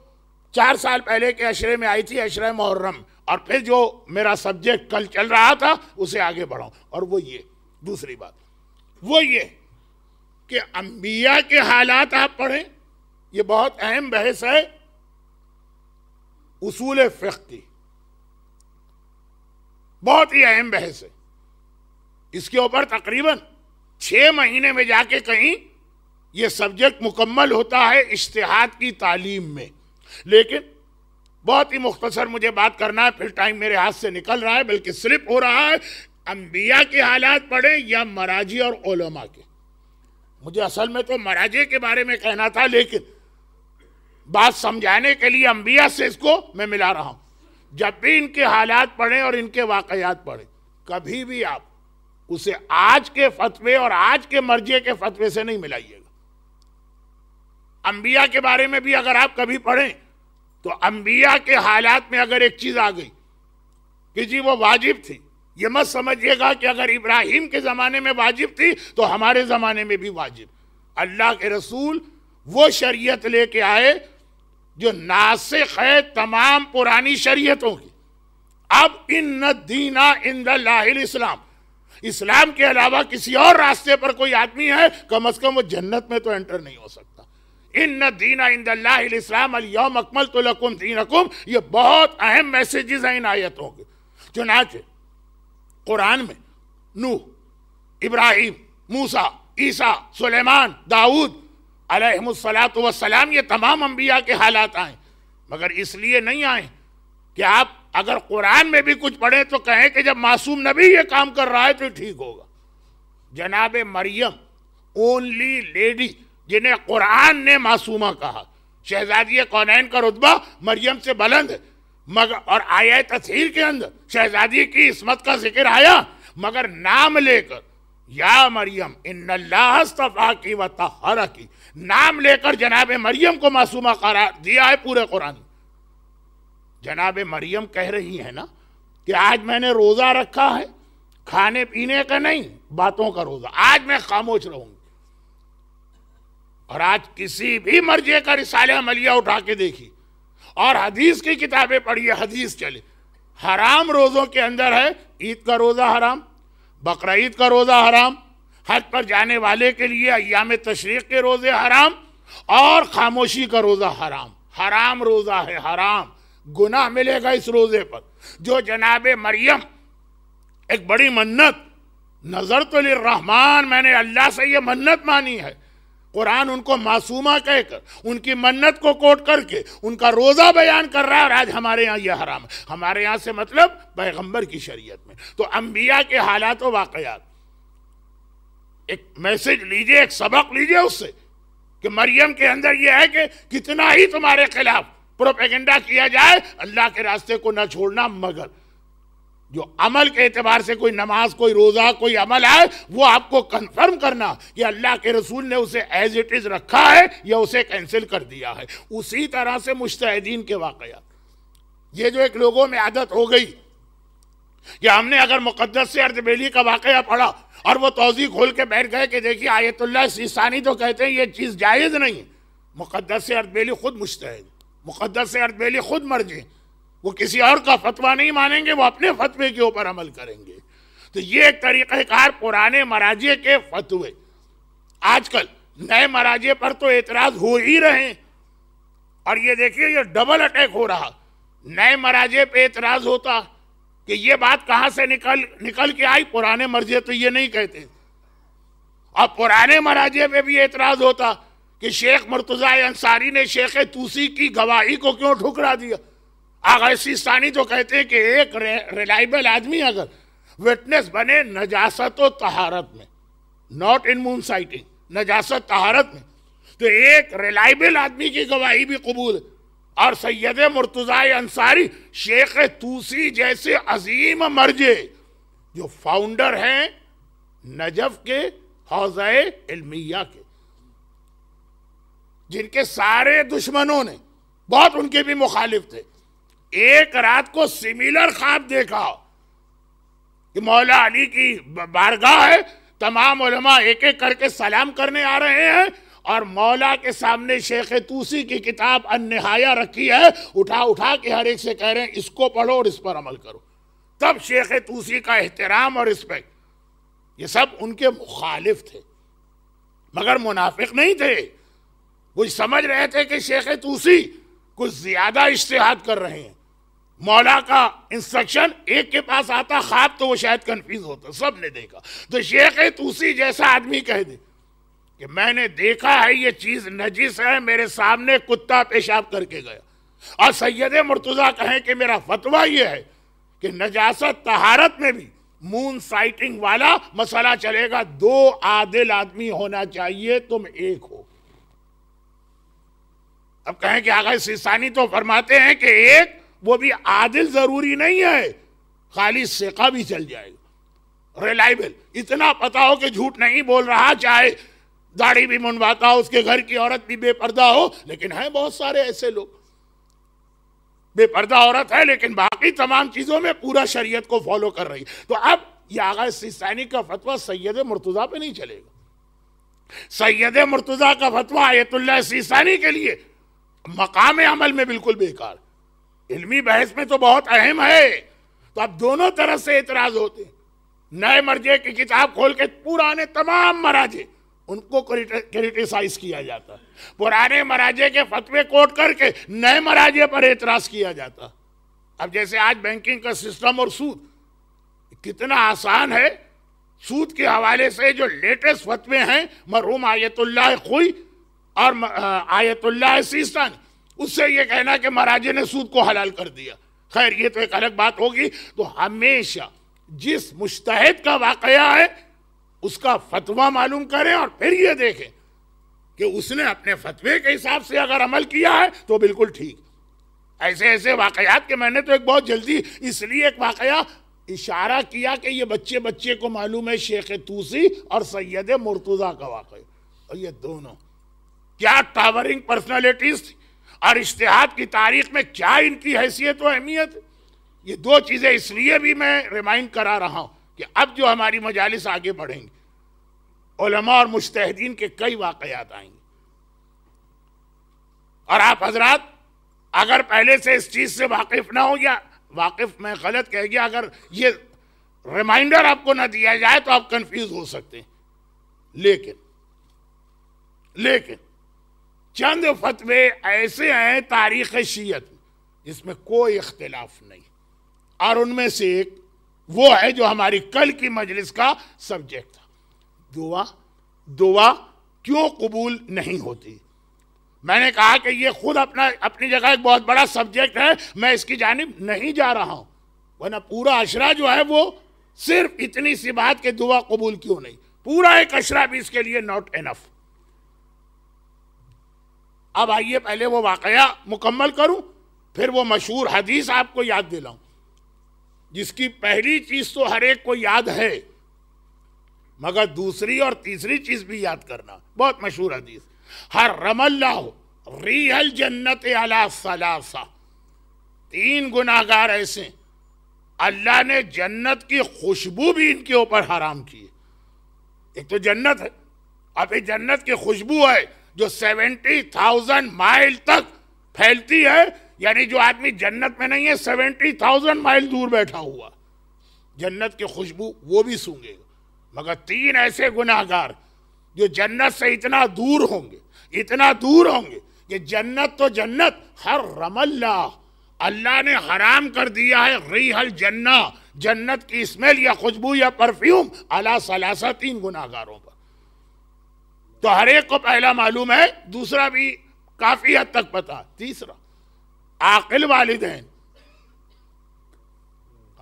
4 سال پہلے کے عشرے میں آئی تھی, عشرہ محرم, اور پھر جو میرا سبجیکٹ کل چل رہا تھا اسے آگے بڑھاؤں. اور وہ یہ دوسری بات وہ یہ کہ انبیاء کے حالات آپ پڑھیں. یہ بہت اہم بحث ہے اصول فقہ کی, بہت ہی اہم بحث ہے. اس کے اوپر تقریباً 6 مہینے میں جا کے کہیں یہ سبجیکٹ مکمل ہوتا ہے اجتہاد کی تعلیم میں. لیکن بہت ہی مختصر مجھے بات کرنا ہے, پھر ٹائم میرے ہاتھ سے نکل رہا ہے بلکہ سلپ ہو رہا ہے. انبیاء کے حالات پڑھیں یا مراجع اور علماء کے. مجھے اصل میں تو مراجع کے بارے میں کہنا تھا, لیکن بات سمجھانے کے لیے انبیاء سے اس کو میں ملا رہا ہوں. جب بھی ان کے حالات پڑھیں اور ان کے واقعات پڑھیں, کبھی بھی آپ اسے آج کے فتوے اور آج کے مرجع کے فتوے سے نہیں ملائیے گا. انبیاء کے بارے میں بھی اگر آپ کبھی پڑھیں تو انبیاء کے حالات میں اگر ایک چیز آ گئی کہ جی وہ واجب تھی, یہ مت سمجھیے گا کہ اگر ابراہیم کے زمانے میں واجب تھی تو ہمارے زمانے میں بھی واجب. اللہ کے رسول وہ شریعت لے کے آئے جو ناسخ ہے تمام پرانی شریعتوں کی. اب ان الدین عند اللہ الاسلام, اسلام کے علاوہ کسی اور راستے پر کوئی آدمی ہے کم از کم وہ جنت میں تو انٹر نہیں ہو سکتا. ان الدین عند اللہ الاسلام الیوم اکملت لکم دینکم, یہ بہت اہم میسیجز ہیں ان آیتوں کے. چنانچہ قرآن میں نوح, ابراہیم, موسیٰ, عیسیٰ, سلیمان, داؤد علیہم الصلاۃ والسلام, یہ تمام انبیاء کے حالات آئیں, مگر اس لیے نہیں آئیں کہ آپ اگر قرآن میں بھی کچھ پڑھیں تو کہیں کہ جب معصوم نبی یہ کام کر رہا ہے تو ٹھیک ہوگا. جناب مریم اونلی لیڈی جنہیں قرآن نے معصومہ کہا, شہزادی کونین کا رتبہ مریم سے بلند ہے, مگر اور آیہ تطہیر کے اندر شہزادی کی عصمت کا ذکر آیا, مگر نام لے کر یا مریم ان اللہ اصطفاکی و طہرکی, نام لے کر جناب مریم کو معصومہ قرار دیا ہے پورے قرآن. جناب مریم کہہ رہی ہے نا کہ آج میں نے روزہ رکھا ہے, کھانے پینے کا نہیں, باتوں کا روزہ, آج میں خاموش رہوں گی. اور آج کسی بھی مرجع کا رسالہ عملیہ اٹھا کے دیکھی اور حدیث کی کتابیں پڑھیے, حدیث چلے, حرام روزوں کے اندر ہے عید کا روزہ حرام, بقرعید کا روزہ حرام, حج پر جانے والے کے لیے ایام تشریق کے روزے حرام, اور خاموشی کا روزہ حرام. حرام روزہ ہے, حرام, گناہ ملے گا اس روزے پر. جو جناب مریم ایک بڑی منت, نظر تو للرحمن, میں نے اللہ سے یہ منت مانی ہے, قرآن ان کو معصومہ کہہ کر ان کی منت کو کوٹ کر کے ان کا روزہ بیان کر رہا ہے, اور آج ہمارے یہاں یہ حرام ہے. ہمارے یہاں سے مطلب پیغمبر کی شریعت میں. تو انبیاء کے حالات و واقعات ایک میسج لیجئے، ایک سبق لیجئے اس سے کہ مریم کے اندر یہ ہے کہ کتنا ہی تمہارے خلاف پروپیگنڈا کیا جائے، اللہ کے راستے کو نہ چھوڑنا، مگر جو عمل کے اعتبار سے کوئی نماز، کوئی روزہ، کوئی عمل آئے، وہ آپ کو کنفرم کرنا کہ اللہ کے رسول نے اسے ایز اٹ از رکھا ہے یا اسے کینسل کر دیا ہے۔ اسی طرح سے مجتہدین کے واقعات، یہ جو ایک لوگوں میں عادت ہو گئی کہ ہم نے اگر مقدس سے اردبیلی کا واقعہ پڑھا اور وہ توضیح کھول کے بیٹھ گئے کہ دیکھیے آیت اللہ سیستانی تو کہتے ہیں یہ چیز جائز نہیں ہے، مقدس سے اردبیلی خود مجتہد، مقدس سے اردبیلی خود مرجع، وہ کسی اور کا فتویٰ نہیں مانیں گے، وہ اپنے فتوے کے اوپر عمل کریں گے۔ تو یہ ایک طریقہ کار پرانے مراجع کے فتوے۔ آج کل نئے مراجع پر تو اعتراض ہو ہی رہے ہیں، اور یہ دیکھیے یہ ڈبل اٹیک ہو رہا، نئے مراجع پہ اعتراض ہوتا کہ یہ بات کہاں سے نکل کے آئی، پرانے مرجع تو یہ نہیں کہتے، اور پرانے مراجع پہ بھی اعتراض ہوتا کہ شیخ مرتضیٰ انصاری نے شیخ طوسی کی گواہی کو کیوں ٹھکرا دیا۔ آغا سیستانی تو کہتے ہیں کہ ایک ریلائبل آدمی اگر وٹنس بنے نجاست و طہارت میں، ناٹ ان مون سائٹنگ، نجاست طہارت میں، تو ایک ریلائبل آدمی کی گواہی بھی قبول ہے۔ اور سید مرتضیٰ انصاری شیخ طوسی جیسے عظیم مرجع جو فاؤنڈر ہیں نجف کے حوزہ علمیہ کے، جن کے سارے دشمنوں نے بہت ان کے بھی مخالف تھے، ایک رات کو سمیلر خواب دیکھا کہ مولا علی کی بارگاہ ہے، تمام علماء ایک ایک کر کے سلام کرنے آ رہے ہیں، اور مولا کے سامنے شیخ طوسی کی کتاب النہایہ رکھی ہے، اٹھا کے ہر ایک سے کہہ رہے ہیں اس کو پڑھو اور اس پر عمل کرو۔ تب شیخ طوسی کا احترام اور رسپیکٹ، یہ سب ان کے مخالف تھے مگر منافق نہیں تھے، وہ سمجھ رہے تھے کہ شیخ طوسی کچھ زیادہ اجتہاد کر رہے ہیں، مولا کا انسٹرکشن ایک کے پاس آتا خواب تو وہ شاید کنفیوز ہوتا، سب نے دیکھا۔ تو شیخ طوسی جیسا آدمی کہہ دے کہ میں نے دیکھا ہے یہ چیز نجس ہے، میرے سامنے کتا پیشاب کر کے گیا، اور سید مرتضیٰ کہیں کہ میرا فتویٰ یہ ہے کہ نجاست طہارت میں بھی مون سائٹنگ والا مسئلہ چلے گا، دو عادل آدمی ہونا چاہیے، تم ایک ہو۔ اب کہیں کہ آغا سیستانی تو فرماتے ہیں کہ ایک، وہ بھی عادل ضروری نہیں ہے، خالی ثقہ بھی چل جائے گا، ریلائبل، اتنا پتا ہو کہ جھوٹ نہیں بول رہا، چاہے داڑھی بھی منڈواتا ہو، اس کے گھر کی عورت بھی بے پردہ ہو، لیکن ہیں بہت سارے ایسے لوگ، بے پردہ عورت ہے لیکن باقی تمام چیزوں میں پورا شریعت کو فالو کر رہی۔ تو اب یہ آغا سیستانی کا فتویٰ سید مرتضیٰ پہ نہیں چلے گا، سید مرتضیٰ کا فتویٰ آیت اللہ سیستانی کے لیے مقام عمل میں بالکل بیکار، علمی بحث میں تو بہت اہم ہے۔ تو اب دونوں طرف سے اعتراض ہوتے ہیں، نئے مرجع کی کتاب کھول کے پرانے تمام مراجع ان کو کریٹیسائز کیا جاتا ہے، پرانے مراجع کے فتوے کوٹ کر کے نئے مراجع پر اعتراض کیا جاتا۔ اب جیسے آج بینکنگ کا سسٹم اور سود کتنا آسان ہے، سود کے حوالے سے جو لیٹسٹ فتوے ہیں مرحوم آیت اللہ خوئی اور آیت اللہ سیستانی، اس سے یہ کہنا کہ مراجع نے سود کو حلال کر دیا، خیر یہ تو ایک الگ بات ہوگی۔ تو ہمیشہ جس مجتہد کا واقعہ ہے اس کا فتویٰ معلوم کریں اور پھر یہ دیکھیں کہ اس نے اپنے فتوے کے حساب سے اگر عمل کیا ہے تو بالکل ٹھیک۔ ایسے واقعات کے میں نے تو ایک بہت جلدی اس لیے ایک واقعہ اشارہ کیا کہ یہ بچے کو معلوم ہے، شیخ طوسی اور سید مرتضیٰ کا واقعہ، اور یہ دونوں کیا ٹاورنگ پرسنالٹیز تھی، اور اجتہاد کی تاریخ میں کیا ان کی حیثیت و اہمیت۔ یہ دو چیزیں اس لیے بھی میں ریمائنڈ کرا رہا ہوں کہ اب جو ہماری مجالس آگے بڑھیں گی، علماء اور مجتہدین کے کئی واقعات آئیں گے، اور آپ حضرات اگر پہلے سے اس چیز سے واقف نہ ہو، یا واقف میں غلط کہہ گیا، اگر یہ ریمائنڈر آپ کو نہ دیا جائے تو آپ کنفیوز ہو سکتے ہیں۔ لیکن چند فتوے ایسے ہیں تاریخ شیعت میں جس میں کوئی اختلاف نہیں، اور ان میں سے ایک وہ ہے جو ہماری کل کی مجلس کا سبجیکٹ تھا، دعا کیوں قبول نہیں ہوتی۔ میں نے کہا کہ یہ خود اپنی جگہ ایک بہت بڑا سبجیکٹ ہے، میں اس کی جانب نہیں جا رہا ہوں، ورنہ پورا عشرہ جو ہے وہ صرف اتنی سی بات کہ دعا قبول کیوں نہیں، پورا ایک اشرہ بھی اس کے لیے ناٹ انف۔ اب آئیے پہلے وہ واقعہ مکمل کروں، پھر وہ مشہور حدیث آپ کو یاد دلاؤں، جس کی پہلی چیز تو ہر ایک کو یاد ہے، مگر دوسری اور تیسری چیز بھی یاد کرنا۔ بہت مشہور حدیث، حرم اللہ ریح الجنت علی ثلاثہ، 3 گناہگار ایسے اللہ نے جنت کی خوشبو بھی ان کے اوپر حرام کی ہے۔ ایک تو جنت ہے، اب یہ جنت کی خوشبو ہے جو 70,000 مائل تک پھیلتی ہے، یعنی جو آدمی جنت میں نہیں ہے 70,000 مائل دور بیٹھا ہوا جنت کی خوشبو وہ بھی سونگے گا۔ مگر 3 ایسے گناہگار جو جنت سے اتنا دور ہوں گے کہ جنت تو جنت، حرم اللہ، اللہ نے حرام کر دیا ہے ریح الجنہ، جنت کی اسمیل یا خوشبو یا پرفیوم، علی ثلاثہ، 3 گناہگاروں پر۔ تو ہر ایک کو پہلا معلوم ہے، دوسرا بھی کافی حد تک پتا، تیسرا عاقل والدین۔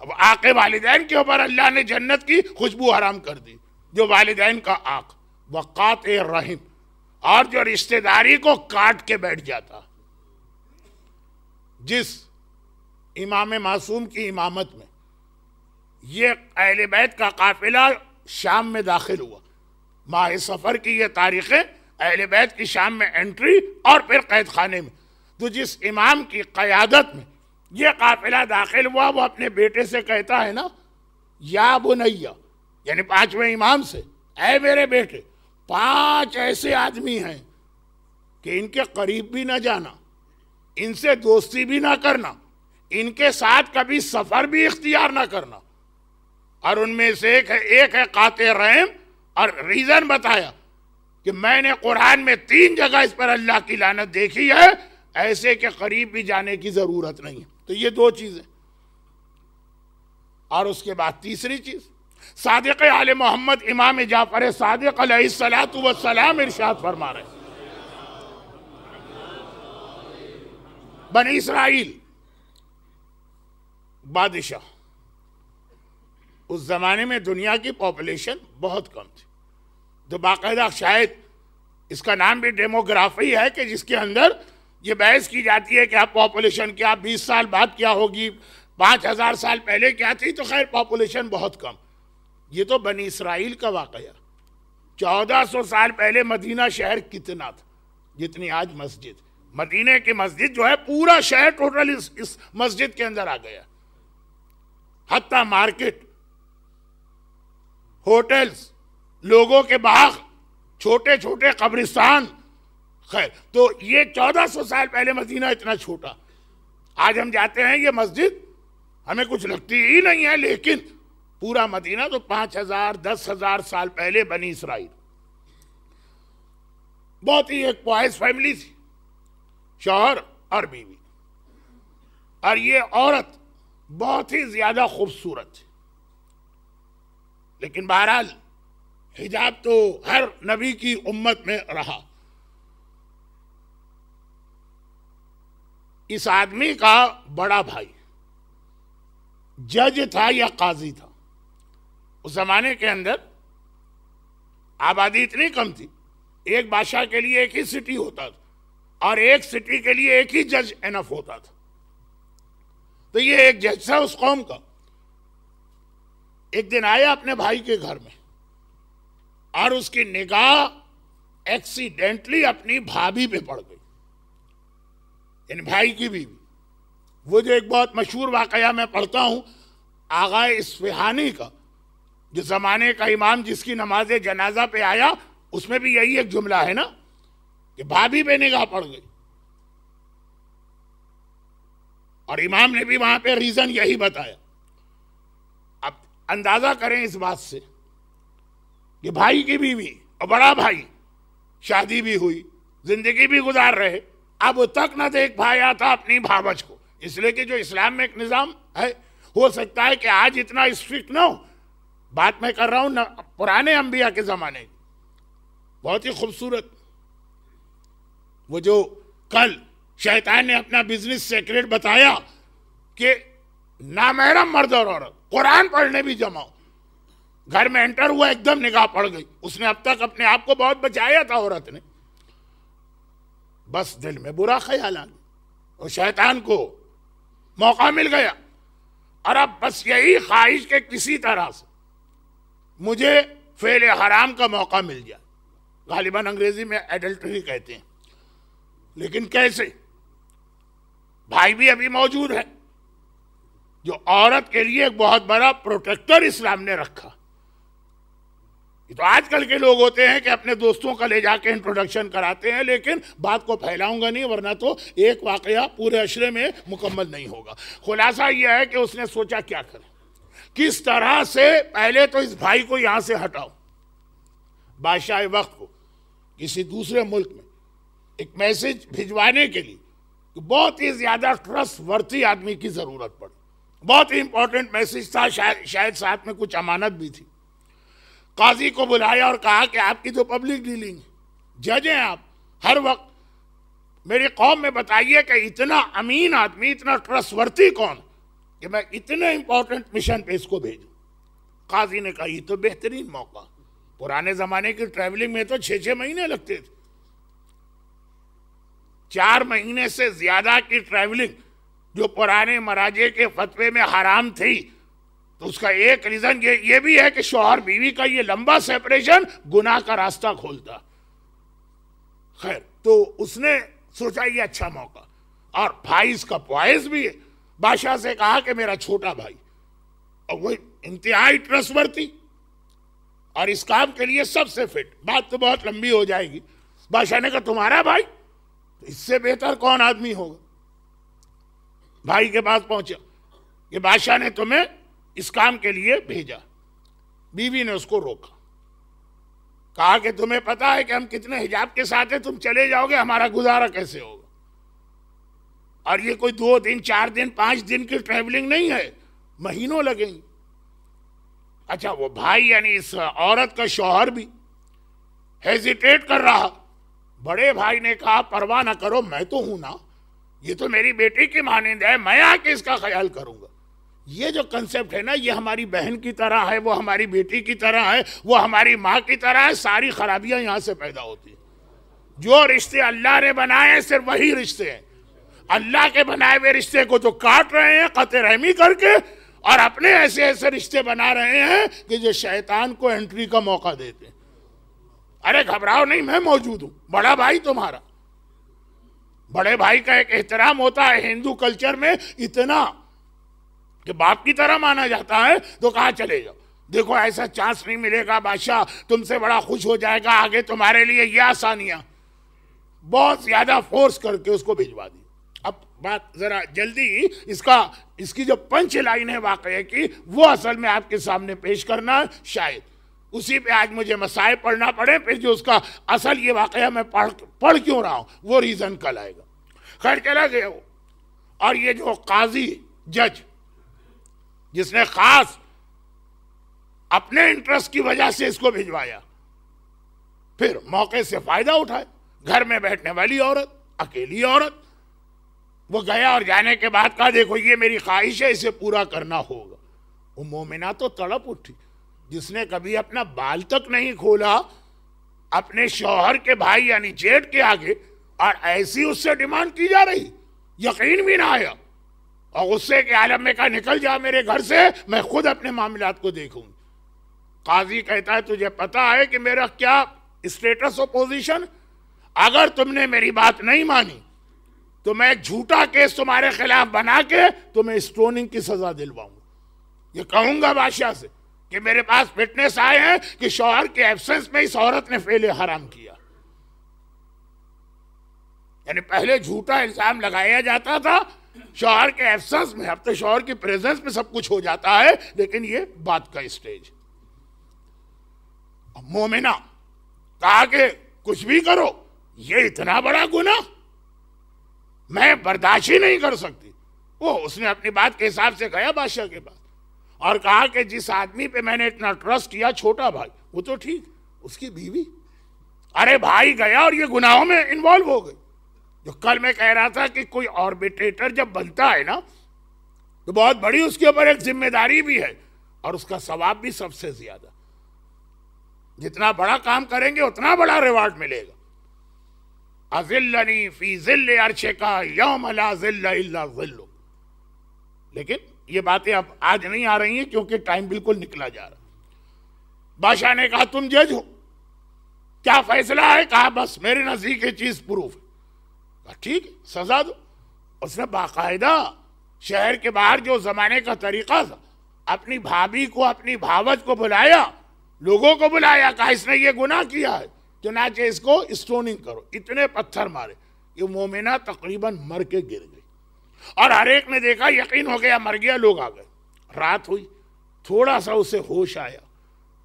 اب عاقل والدین کے اوپر اللہ نے جنت کی خوشبو حرام کر دی، جو والدین کا عاق، وقاطع الرحم، اور جو رشتہ داری کو کاٹ کے بیٹھ جاتا۔ جس امام معصوم کی امامت میں یہ اہل بیت کا قافلہ شام میں داخل ہوا، ماہ سفر کی یہ تاریخیں، اہل بیت کی شام میں انٹری اور پھر قید خانے میں، تو جس امام کی قیادت میں یہ قافلہ داخل ہوا، وہ اپنے بیٹے سے کہتا ہے نا، یا بنیا، یعنی 5ویں امام سے، اے میرے بیٹے، 5 ایسے آدمی ہیں کہ ان کے قریب بھی نہ جانا، ان سے دوستی بھی نہ کرنا، ان کے ساتھ کبھی سفر بھی اختیار نہ کرنا، اور ان میں سے ایک ہے قاطع رحم، اور ریزن بتایا کہ میں نے قرآن میں 3 جگہ اس پر اللہ کی لعنت دیکھی ہے، ایسے کے قریب بھی جانے کی ضرورت نہیں ہے۔ تو یہ 2 چیزیں، اور اس کے بعد تیسری چیز، صادق آل محمد امام جعفر صادق علیہ السلام ارشاد فرما رہے ہیں، بنی اسرائیل بادشاہ، اس زمانے میں دنیا کی پاپولیشن بہت کم تھی، تو باقاعدہ شاید اس کا نام بھی ڈیموگرافی ہے کہ جس کے اندر یہ بحث کی جاتی ہے کہ اب پاپولیشن کیا 20 سال بعد کیا ہوگی، 5,000 سال پہلے کیا تھی، تو خیر پاپولیشن بہت کم۔ یہ تو بنی اسرائیل کا واقعہ، 1400 سال پہلے مدینہ شہر کتنا تھا، جتنی آج مسجد، مدینہ کی مسجد جو ہے پورا شہر ٹوٹل اس مسجد کے اندر آ گیا، حتیٰ مارکیٹ، ہوٹلز، لوگوں کے باغ، چھوٹے چھوٹے قبرستان، خیر تو یہ 1400 سال پہلے مدینہ اتنا چھوٹا، آج ہم جاتے ہیں یہ مسجد ہمیں کچھ لگتی ہی نہیں ہے، لیکن پورا مدینہ تو 5,000 10,000 سال پہلے بنی اسرائیل، بہت ہی ایک پوائس فیملی تھی، شوہر اور بیوی، اور یہ عورت بہت ہی زیادہ خوبصورت تھی، لیکن بہرحال حجاب تو ہر نبی کی امت میں رہا۔ اس آدمی کا بڑا بھائی جج تھا یا قاضی تھا، اس زمانے کے اندر آبادی اتنی کم تھی، ایک بادشاہ کے لیے ایک ہی سٹی ہوتا تھا، اور ایک سٹی کے لیے ایک ہی جج انف ہوتا تھا، تو یہ ایک جج تھا اس قوم کا، ایک دن آیا اپنے بھائی کے گھر میں، اور اس کی نگاہ ایکسیڈنٹلی اپنی بھابھی پہ پڑ گئی، یعنی بھائی کی بیوی۔ وہ جو ایک بہت مشہور واقعہ میں پڑھتا ہوں آغا اصفہانی کا، جو زمانے کا امام جس کی نماز جنازہ پہ آیا، اس میں بھی یہی ایک جملہ ہے نا کہ بھابھی پہ نگاہ پڑ گئی، اور امام نے بھی وہاں پہ ریزن یہی بتایا۔ اب اندازہ کریں اس بات سے کہ بھائی کی بیوی اور بڑا بھائی، شادی بھی ہوئی، زندگی بھی گزار رہے، اب تک نہ دیکھ پایا تھا اپنی بھاوج کو، اس لیے کہ جو اسلام میں ایک نظام ہے، ہو سکتا ہے کہ آج اتنا اسٹرکٹ نہ ہو، بات میں کر رہا ہوں پرانے انبیاء کے زمانے کی، بہت ہی خوبصورت۔ وہ جو کل شیطان نے اپنا بزنس سیکرٹ بتایا کہ نامحرم مرد اور عورت قرآن پڑھنے بھی جماؤ، گھر میں انٹر ہوا ایک دم نگاہ پڑ گئی. اس نے اب تک اپنے آپ کو بہت بچایا تھا عورت نے, بس دل میں برا خیال آ گیا اور شیطان کو موقع مل گیا, اور اب بس یہی خواہش کہ کسی طرح سے مجھے فعل حرام کا موقع مل جائے. غالباً انگریزی میں ایڈلٹری کہتے ہیں, لیکن کیسے؟ بھائی بھی ابھی موجود ہے جو عورت کے لیے ایک بہت بڑا پروٹیکٹر اسلام نے رکھا. یہ تو آج کل کے لوگ ہوتے ہیں کہ اپنے دوستوں کا لے جا کے انٹروڈکشن کراتے ہیں, لیکن بات کو پھیلاؤں گا نہیں ورنہ تو ایک واقعہ پورے عشرے میں مکمل نہیں ہوگا. خلاصہ یہ ہے کہ اس نے سوچا کیا کرے, کس طرح سے پہلے تو اس بھائی کو یہاں سے ہٹاؤ. بادشاہ وقت کو کسی دوسرے ملک میں ایک میسج بھجوانے کے لیے بہت ہی زیادہ ٹرسٹ ورتھی آدمی کی ضرورت پڑی. بہت ہی امپورٹنٹ میسج تھا, شاید ساتھ میں کچھ امانت بھی تھی. قاضی کو بلایا اور کہا کہ آپ کی تو پبلک ڈیلنگ جج ہیں آپ, ہر وقت میری قوم میں بتائیے کہ اتنا امین آدمی, اتنا ٹرسٹ ورتھی کون کہ میں اتنے امپورٹنٹ مشن پہ اس کو بھیجوں. قاضی نے کہا یہ تو بہترین موقع. پرانے زمانے کی ٹریولنگ میں تو 6 مہینے لگتے تھے, 4 مہینے سے زیادہ کی ٹریولنگ جو پرانے مراجع کے فتوے میں حرام تھی, تو اس کا ایک ریزن یہ بھی ہے کہ شوہر بیوی کا یہ لمبا سیپریشن گناہ کا راستہ کھولتا. خیر, تو اس نے سوچا یہ اچھا موقع, اور بھائی اس کا پوائز بھی ہے. بادشاہ سے کہا کہ میرا چھوٹا بھائی, اور وہ انتہائی ٹرسٹ ورتھی اور اس کام کے لیے سب سے فٹ. بات تو بہت لمبی ہو جائے گی. بادشاہ نے کہا تمہارا بھائی, تو اس سے بہتر کون آدمی ہوگا. بھائی کے پاس پہنچا کہ بادشاہ نے تمہیں اس کام کے لیے بھیجا. بیوی نے اس کو روکا, کہا کہ تمہیں پتا ہے کہ ہم کتنے حجاب کے ساتھ ہیں, تم چلے جاؤ گے ہمارا گزارا کیسے ہوگا. اور یہ کوئی 2 دن 4 دن 5 دن کی ٹریولنگ نہیں ہے, مہینوں لگیں گے. اچھا, وہ بھائی یعنی اس عورت کا شوہر بھی ہیزیٹیٹ کر رہا. بڑے بھائی نے کہا پرواہ نہ کرو, میں تو ہوں نا, یہ تو میری بیٹی کی مانند ہے, میں آ کے اس کا خیال کروں گا. یہ جو کنسپٹ ہے نا, یہ ہماری بہن کی طرح ہے, وہ ہماری بیٹی کی طرح ہے, وہ ہماری ماں کی طرح ہے. ساری خرابیاں یہاں سے پیدا ہوتی ہیں. جو رشتے اللہ نے بنائے ہیں صرف وہی رشتے ہیں. اللہ کے بنائے ہوئے رشتے کو تو کاٹ رہے ہیں قطع رحمی کر کے, اور اپنے ایسے ایسے رشتے بنا رہے ہیں کہ جو شیطان کو انٹری کا موقع دیتے ہیں. ارے گھبراؤ نہیں, میں موجود ہوں, بڑا بھائی تمہارا. بڑے بھائی کا ایک احترام ہوتا ہے ہندو کلچر میں اتنا کہ باپ کی طرح مانا جاتا ہے. تو کہاں چلے جاؤ, دیکھو ایسا چانس نہیں ملے گا, بادشاہ تم سے بڑا خوش ہو جائے گا, آگے تمہارے لیے یہ آسانیاں. بہت زیادہ فورس کر کے اس کو بھجوا دی. اب بات ذرا جلدی اس کی جو پنچ لائن ہے واقعے کی, وہ اصل میں آپ کے سامنے پیش کرنا, شاید اسی پہ آج مجھے مسائل پڑھنا پڑے. پھر جو اس کا اصل یہ واقعہ میں پڑھ کیوں رہا ہوں وہ ریزن کل آئے گا. خیر چلا گیا وہ, اور یہ جو قاضی جج جس نے خاص اپنے انٹرسٹ کی وجہ سے اس کو بھجوایا, پھر موقع سے فائدہ اٹھائے. گھر میں بیٹھنے والی عورت, اکیلی عورت, وہ گیا اور جانے کے بعد کہا دیکھو یہ میری خواہش ہے, اسے پورا کرنا ہوگا. وہ مومنہ تو تڑپ اٹھی, جس نے کبھی اپنا بال تک نہیں کھولا اپنے شوہر کے بھائی یعنی جیٹ کے آگے, اور ایسی اس سے ڈیمانڈ کی جا رہی, یقین بھی نہ آیا. اور غصے کے عالم میں کہا نکل جا میرے گھر سے, میں خود اپنے معاملات کو دیکھوں. قاضی کہتا ہے تجھے پتا ہے کہ میرا کیا اسٹیٹس و پوزیشن, اگر تم نے میری بات نہیں مانی تو میں ایک جھوٹا کیس تمہارے خلاف بنا کے تمہیں اسٹوننگ کی سزا دلواؤں گا. یہ کہوں گا بادشاہ سے کہ میرے پاس فٹنس آئے ہیں کہ شوہر کے ایبسنس میں اس عورت نے فعل حرام کیا. یعنی پہلے جھوٹا الزام لگایا جاتا تھا شوہر کے ایبسنس میں, اب تو شوہر کی پریزنس میں سب کچھ ہو جاتا ہے, لیکن یہ بات کا اسٹیج. مومنہ کہا کہ کچھ بھی کرو, یہ اتنا بڑا گناہ میں برداشت ہی نہیں کر سکتی. اس نے اپنی بات کے حساب سے گیا بادشاہ کے پاس اور کہا کہ جس آدمی پہ میں نے اتنا ٹرسٹ کیا, چھوٹا بھائی, وہ تو ٹھیک, اس کی بیوی, ارے بھائی گیا اور یہ گناہوں میں انوالو ہو گئی. جو کل میں کہہ رہا تھا کہ کوئی آربیٹریٹر جب بنتا ہے نا تو بہت بڑی اس کے اوپر ایک ذمہ داری بھی ہے, اور اس کا ثواب بھی سب سے زیادہ. جتنا بڑا کام کریں گے اتنا بڑا ریوارڈ ملے گا. اذلنی فی ذل عرشک یوم لا ذل الا ذلک. لیکن یہ باتیں اب آج نہیں آ رہی ہیں کیونکہ ٹائم بالکل نکلا جا رہا. بادشاہ نے کہا تم جج ہو, کیا فیصلہ ہے؟ کہا بس میرے نزدیک یہ چیز پروف ہے. کہا ٹھیک ہے سزا دو. اس نے باقاعدہ شہر کے باہر جو زمانے کا طریقہ تھا اپنی بھابھی کو اپنی بھاوج کو بلایا, لوگوں کو بلایا, کہا اس نے یہ گناہ کیا ہے چنانچہ اس کو اسٹوننگ کرو. اتنے پتھر مارے, یہ مومنہ تقریباً مر کے گر گئی. اور ہر ایک نے دیکھا, یقین ہو گیا مر گیا, لوگ آ گئے. رات ہوئی, تھوڑا سا اسے ہوش آیا,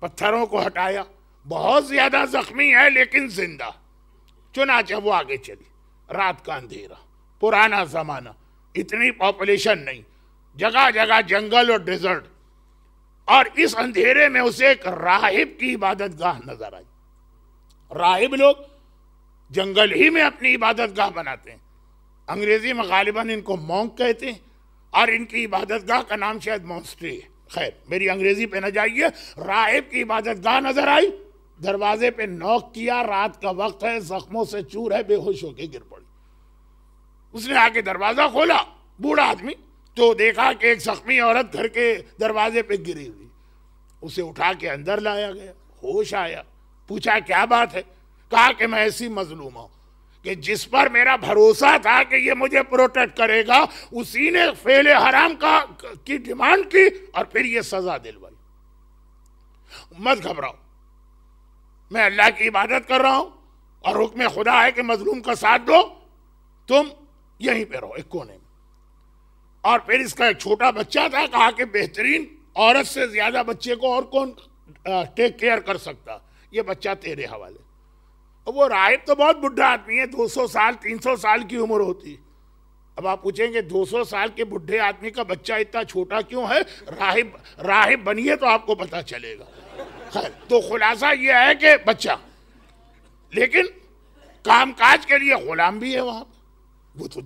پتھروں کو ہٹایا, بہت زیادہ زخمی ہے لیکن زندہ. چنانچہ وہ آگے چلی. رات کا اندھیرا, پرانا زمانہ, اتنی پاپولیشن نہیں, جگہ جگہ جنگل اور ڈیزرٹ. اور اس اندھیرے میں اسے ایک راہب کی عبادت گاہ نظر آئی. راہب لوگ جنگل ہی میں اپنی عبادت گاہ بناتے ہیں. انگریزی میں غالباً ان کو مونک کہتے ہیں, اور ان کی عبادت گاہ کا نام شاید مونسٹری ہے. خیر میری انگریزی پہ نہ جائیے. راہب کی عبادت گاہ نظر آئی, دروازے پہ نوک کیا, رات کا وقت ہے, زخموں سے چور ہے, بے ہوش ہو کے گر پڑی. اس نے آ کے دروازہ کھولا, بوڑھا آدمی, تو دیکھا کہ ایک زخمی عورت گھر کے دروازے پہ گری ہوئی. اسے اٹھا کے اندر لایا گیا. ہوش آیا, پوچھا کیا بات ہے؟ کہا کہ میں ایسی مظلوم ہوں کہ جس پر میرا بھروسہ تھا کہ یہ مجھے پروٹیکٹ کرے گا, اسی نے فعل حرام کی ڈیمانڈ کی اور پھر یہ سزا دلوائی. مت گھبراؤ, میں اللہ کی عبادت کر رہا ہوں اور حکم خدا ہے کہ مظلوم کا ساتھ دو, تم یہیں پہ رہو ایک کونے میں. اور پھر اس کا ایک چھوٹا بچہ تھا, کہا کہ بہترین عورت سے زیادہ بچے کو اور کون ٹیک کیئر کر سکتا, یہ بچہ تیرے حوالے. وہ راہب تو بہت بڈھا آدمی ہے, 200 سال 300 سال کی عمر ہوتی. اب آپ پوچھیں گے 200 سال کے بڈھے آدمی کا بچہ اتنا چھوٹا کیوں ہے؟ راہب بنیے تو آپ کو پتا چلے گا. خیر تو خلاصہ یہ ہے کہ بچہ, لیکن کام کاج کے لیے غلام بھی ہے وہاں. وہ تو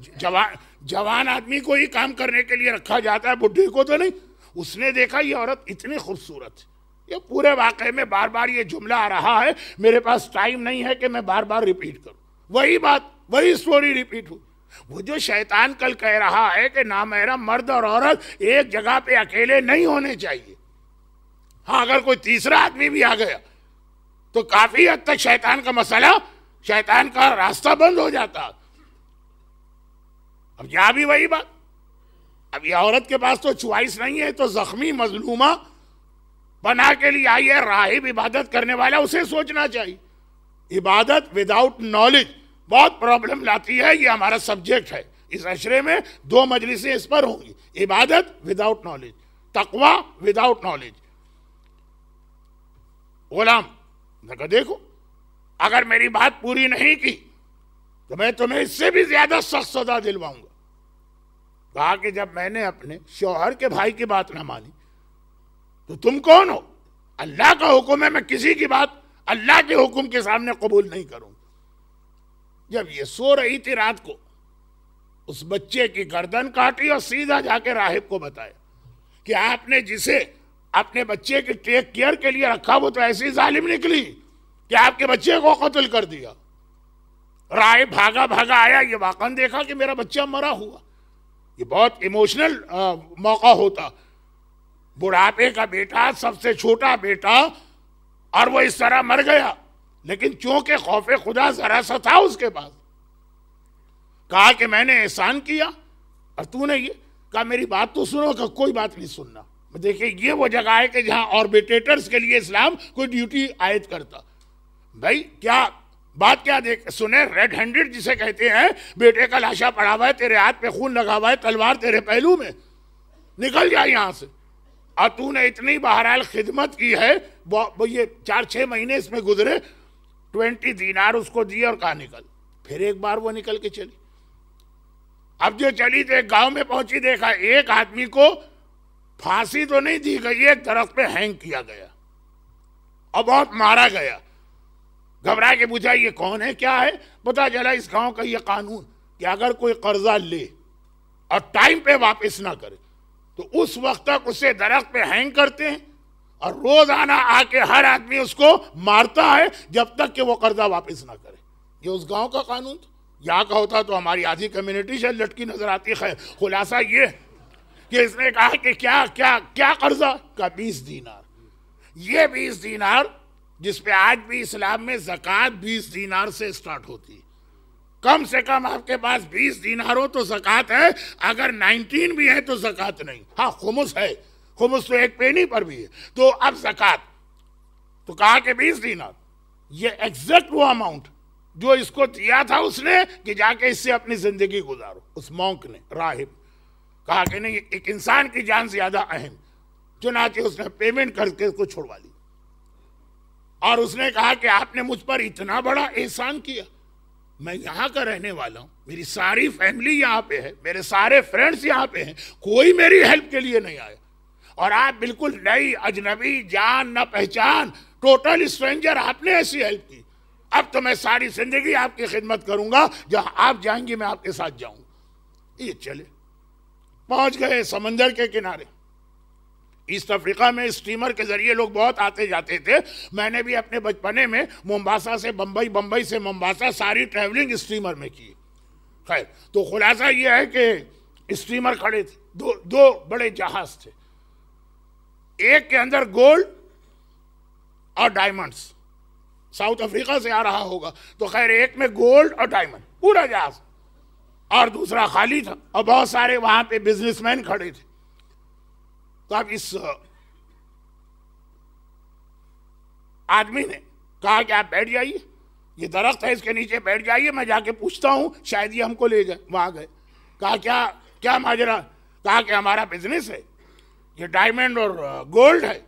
جوان آدمی کو ہی کام کرنے کے لیے رکھا جاتا ہے, بڈھے کو تو نہیں. اس نے دیکھا یہ عورت اتنی خوبصورت ہے. یہ پورے واقعے میں بار بار یہ جملہ آ رہا ہے, میرے پاس ٹائم نہیں ہے کہ میں بار بار ریپیٹ کروں. وہی بات, وہی سٹوری ریپیٹ ہوئی. وہ جو شیطان کل کہہ رہا ہے کہ نامحرم مرد اور عورت ایک جگہ پہ اکیلے نہیں ہونے چاہیے. ہاں اگر کوئی تیسرا آدمی بھی آ گیا تو کافی حد تک شیطان کا مسئلہ, شیطان کا راستہ بند ہو جاتا. اب یہاں بھی وہی بات. اب یہ عورت کے پاس تو چوائس نہیں ہے, تو زخمی مظلومہ بنا کے لیے آئی ہے. راہب عبادت کرنے والا, اسے سوچنا چاہیے. عبادت وداؤٹ نالج بہت پرابلم لاتی ہے. یہ ہمارا سبجیکٹ ہے, اس عشرے میں 2 مجلسیں اس پر ہوں گی. عبادت وداؤٹ نالج, تقوی وداؤٹ نالج. غلام نے کہا دیکھو اگر میری بات پوری نہیں کی تو میں تمہیں اس سے بھی زیادہ سخت سزا دلواؤں گا. کہا کہ جب میں نے اپنے شوہر کے بھائی کی بات نہ مانی تو تم کون ہو؟ اللہ کا حکم ہے, میں کسی کی بات اللہ کے حکم کے سامنے قبول نہیں کروں. جب یہ سو رہی تھی رات کو, اس بچے کی گردن کاٹی اور سیدھا جا کے راہب کو بتایا کہ آپ نے جسے اپنے بچے کی ٹیک کیئر کے لیے رکھا وہ تو ایسی ظالم نکلی کہ آپ کے بچے کو قتل کر دیا. راہب بھاگا بھاگا آیا, یہ واقعاً دیکھا کہ میرا بچہ مرا ہوا. یہ بہت ایموشنل موقع ہوتا. بڑھاپے کا بیٹا, سب سے چھوٹا بیٹا, اور وہ اس طرح مر گیا. لیکن چونکہ خوف خدا ذرا سا تھا اس کے پاس, کہا کہ میں نے احسان کیا اور تو نے یہ کہا میری بات تو سنو. کہ کوئی بات نہیں سننا. دیکھیں یہ وہ جگہ ہے کہ جہاں آربیٹریٹرز کے لیے اسلام کوئی ڈیوٹی عائد کرتا. بھائی کیا بات کیا دیکھ سنیں, ریڈ ہینڈڈ جسے کہتے ہیں, بیٹے کا لاشا پڑا ہوا ہے, تیرے ہاتھ پہ خون لگا ہوا ہے, تلوار تیرے پہلو میں, نکل جا یہاں سے. اور تو نے اتنی بہرحال خدمت کی ہے, یہ 4-6 مہینے اس میں گزرے, 20 دینار اس کو دیے اور کہا نکل. پھر ایک بار وہ نکل کے چلی. اب جو چلی تو ایک گاؤں میں پہنچی, دیکھا ایک آدمی کو پھانسی تو نہیں دی گئی, ایک درخت پہ ہینگ کیا گیا اور بہت مارا گیا. گھبرا کے پوچھا یہ کون ہے, کیا ہے؟ پتا چلا اس گاؤں کا یہ قانون کہ اگر کوئی قرضہ لے اور ٹائم پہ واپس نہ کرے تو اس وقت تک اسے درخت پہ ہینگ کرتے ہیں اور روزانہ آ کے ہر آدمی اس کو مارتا ہے جب تک کہ وہ قرضہ واپس نہ کرے. یہ اس گاؤں کا قانون تھا. یہاں کا ہوتا تو ہماری آدھی کمیونٹی شاید لٹکی نظر آتی. خیر خلاصہ یہ کہ اس نے کہا کہ کیا کیا کیا قرضہ کا 20 دینار. یہ 20 دینار جس پہ آج بھی اسلام میں زکوٰۃ 20 دینار سے اسٹارٹ ہوتی ہے. کم سے کم آپ کے پاس 20 دینار ہو تو زکوٰۃ ہے. اگر 19 بھی ہے تو زکوٰۃ نہیں. ہاں خمس ہے, خمس تو 1 پینی پر بھی ہے. تو اب زکوٰۃ تو کہا کہ 20 دینار. یہ ایگزیکٹ وہ اماؤنٹ جو اس کو دیا تھا اس نے کہ جا کے اس سے اپنی زندگی گزارو. اس مونک نے, راہب, کہا کہ نہیں ایک انسان کی جان زیادہ اہم. چنانچہ اس نے پیمنٹ کر کے اس کو چھوڑوا لی. اور اس نے کہا کہ آپ نے مجھ پر اتنا بڑا احسان کیا. میں یہاں کا رہنے والا ہوں, میری ساری فیملی یہاں پہ ہے, میرے سارے فرینڈز یہاں پہ ہیں, کوئی میری ہیلپ کے لیے نہیں آیا, اور آپ بالکل نئی اجنبی, جان نہ پہچان, ٹوٹل اسٹرینجر, آپ نے ایسی ہیلپ کی. اب تو میں ساری زندگی آپ کی خدمت کروں گا, جہاں آپ جائیں گے میں آپ کے ساتھ جاؤں گا. یہ چلے پہنچ گئے سمندر کے کنارے. ایسٹ افریقہ میں اسٹیمر کے ذریعے لوگ بہت آتے جاتے تھے. میں نے بھی اپنے بچپنے میں ممباسا سے بمبئی, بمبئی سے ممباسا, ساری ٹریولنگ اسٹیمر میں کی. خیر تو خلاصہ یہ ہے کہ اسٹیمر کھڑے تھے, دو بڑے جہاز تھے. ایک کے اندر گولڈ اور ڈائمنڈز, ساؤتھ افریقہ سے آ رہا ہوگا تو خیر ایک میں گولڈ اور ڈائمنڈ پورا جہاز, اور دوسرا خالی تھا, اور بہت سارے وہاں پہ بزنس مین کھڑے تھے. تو اب اس آدمی نے کہا کہ آپ بیٹھ جائیے, یہ درخت ہے اس کے نیچے بیٹھ جائیے, میں جا کے پوچھتا ہوں شاید یہ ہم کو لے جائے. وہاں گئے, کہا کیا ماجرا. کہا کہ ہمارا بزنس ہے, یہ ڈائمنڈ اور گولڈ ہے,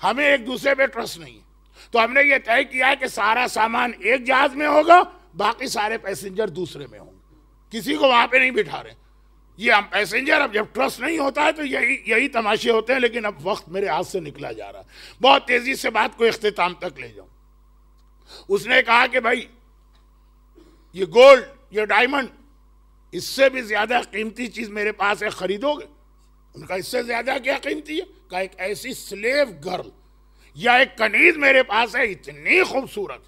ہمیں ایک دوسرے پہ ٹرسٹ نہیں ہے, تو ہم نے یہ طے کیا کہ سارا سامان ایک جہاز میں ہوگا, باقی سارے پیسنجر دوسرے میں ہوں گے, کسی کو وہاں پہ نہیں بٹھا رہے. یہ ہم پیسنجر, اب جب ٹرسٹ نہیں ہوتا ہے تو یہی تماشے ہوتے ہیں. لیکن اب وقت میرے ہاتھ سے نکلا جا رہا ہے, بہت تیزی سے بات کو اختتام تک لے جاؤں. اس نے کہا کہ بھائی یہ گولڈ, یہ ڈائمنڈ, اس سے بھی زیادہ قیمتی چیز میرے پاس ہے, خریدو گے؟ ان کا اس سے زیادہ کیا قیمتی ہے؟ کہا ایک ایسی سلیو گرل یا ایک کنیز میرے پاس ہے, اتنی خوبصورت,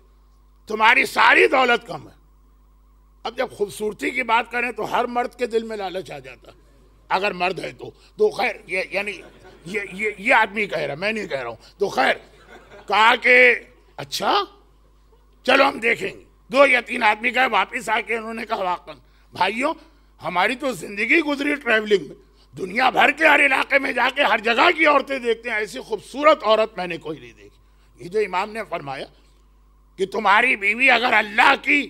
تمہاری ساری دولت کم ہے. اب جب خوبصورتی کی بات کریں تو ہر مرد کے دل میں لالچ آ جاتا, اگر مرد ہے تو خیر یعنی یہ آدمی کہہ رہا, میں نہیں کہہ رہا ہوں. تو خیر کہا کہ اچھا چلو ہم دیکھیں گے. 2 یا 3 آدمی گئے, واپس آ کے انہوں نے کہا واقعا بھائیوں ہماری تو زندگی گزری ٹریولنگ میں, دنیا بھر کے ہر علاقے میں جا کے ہر جگہ کی عورتیں دیکھتے ہیں, ایسی خوبصورت عورت میں نے کوئی نہیں دیکھی. یہ جو امام نے فرمایا کہ تمہاری بیوی اگر اللہ کی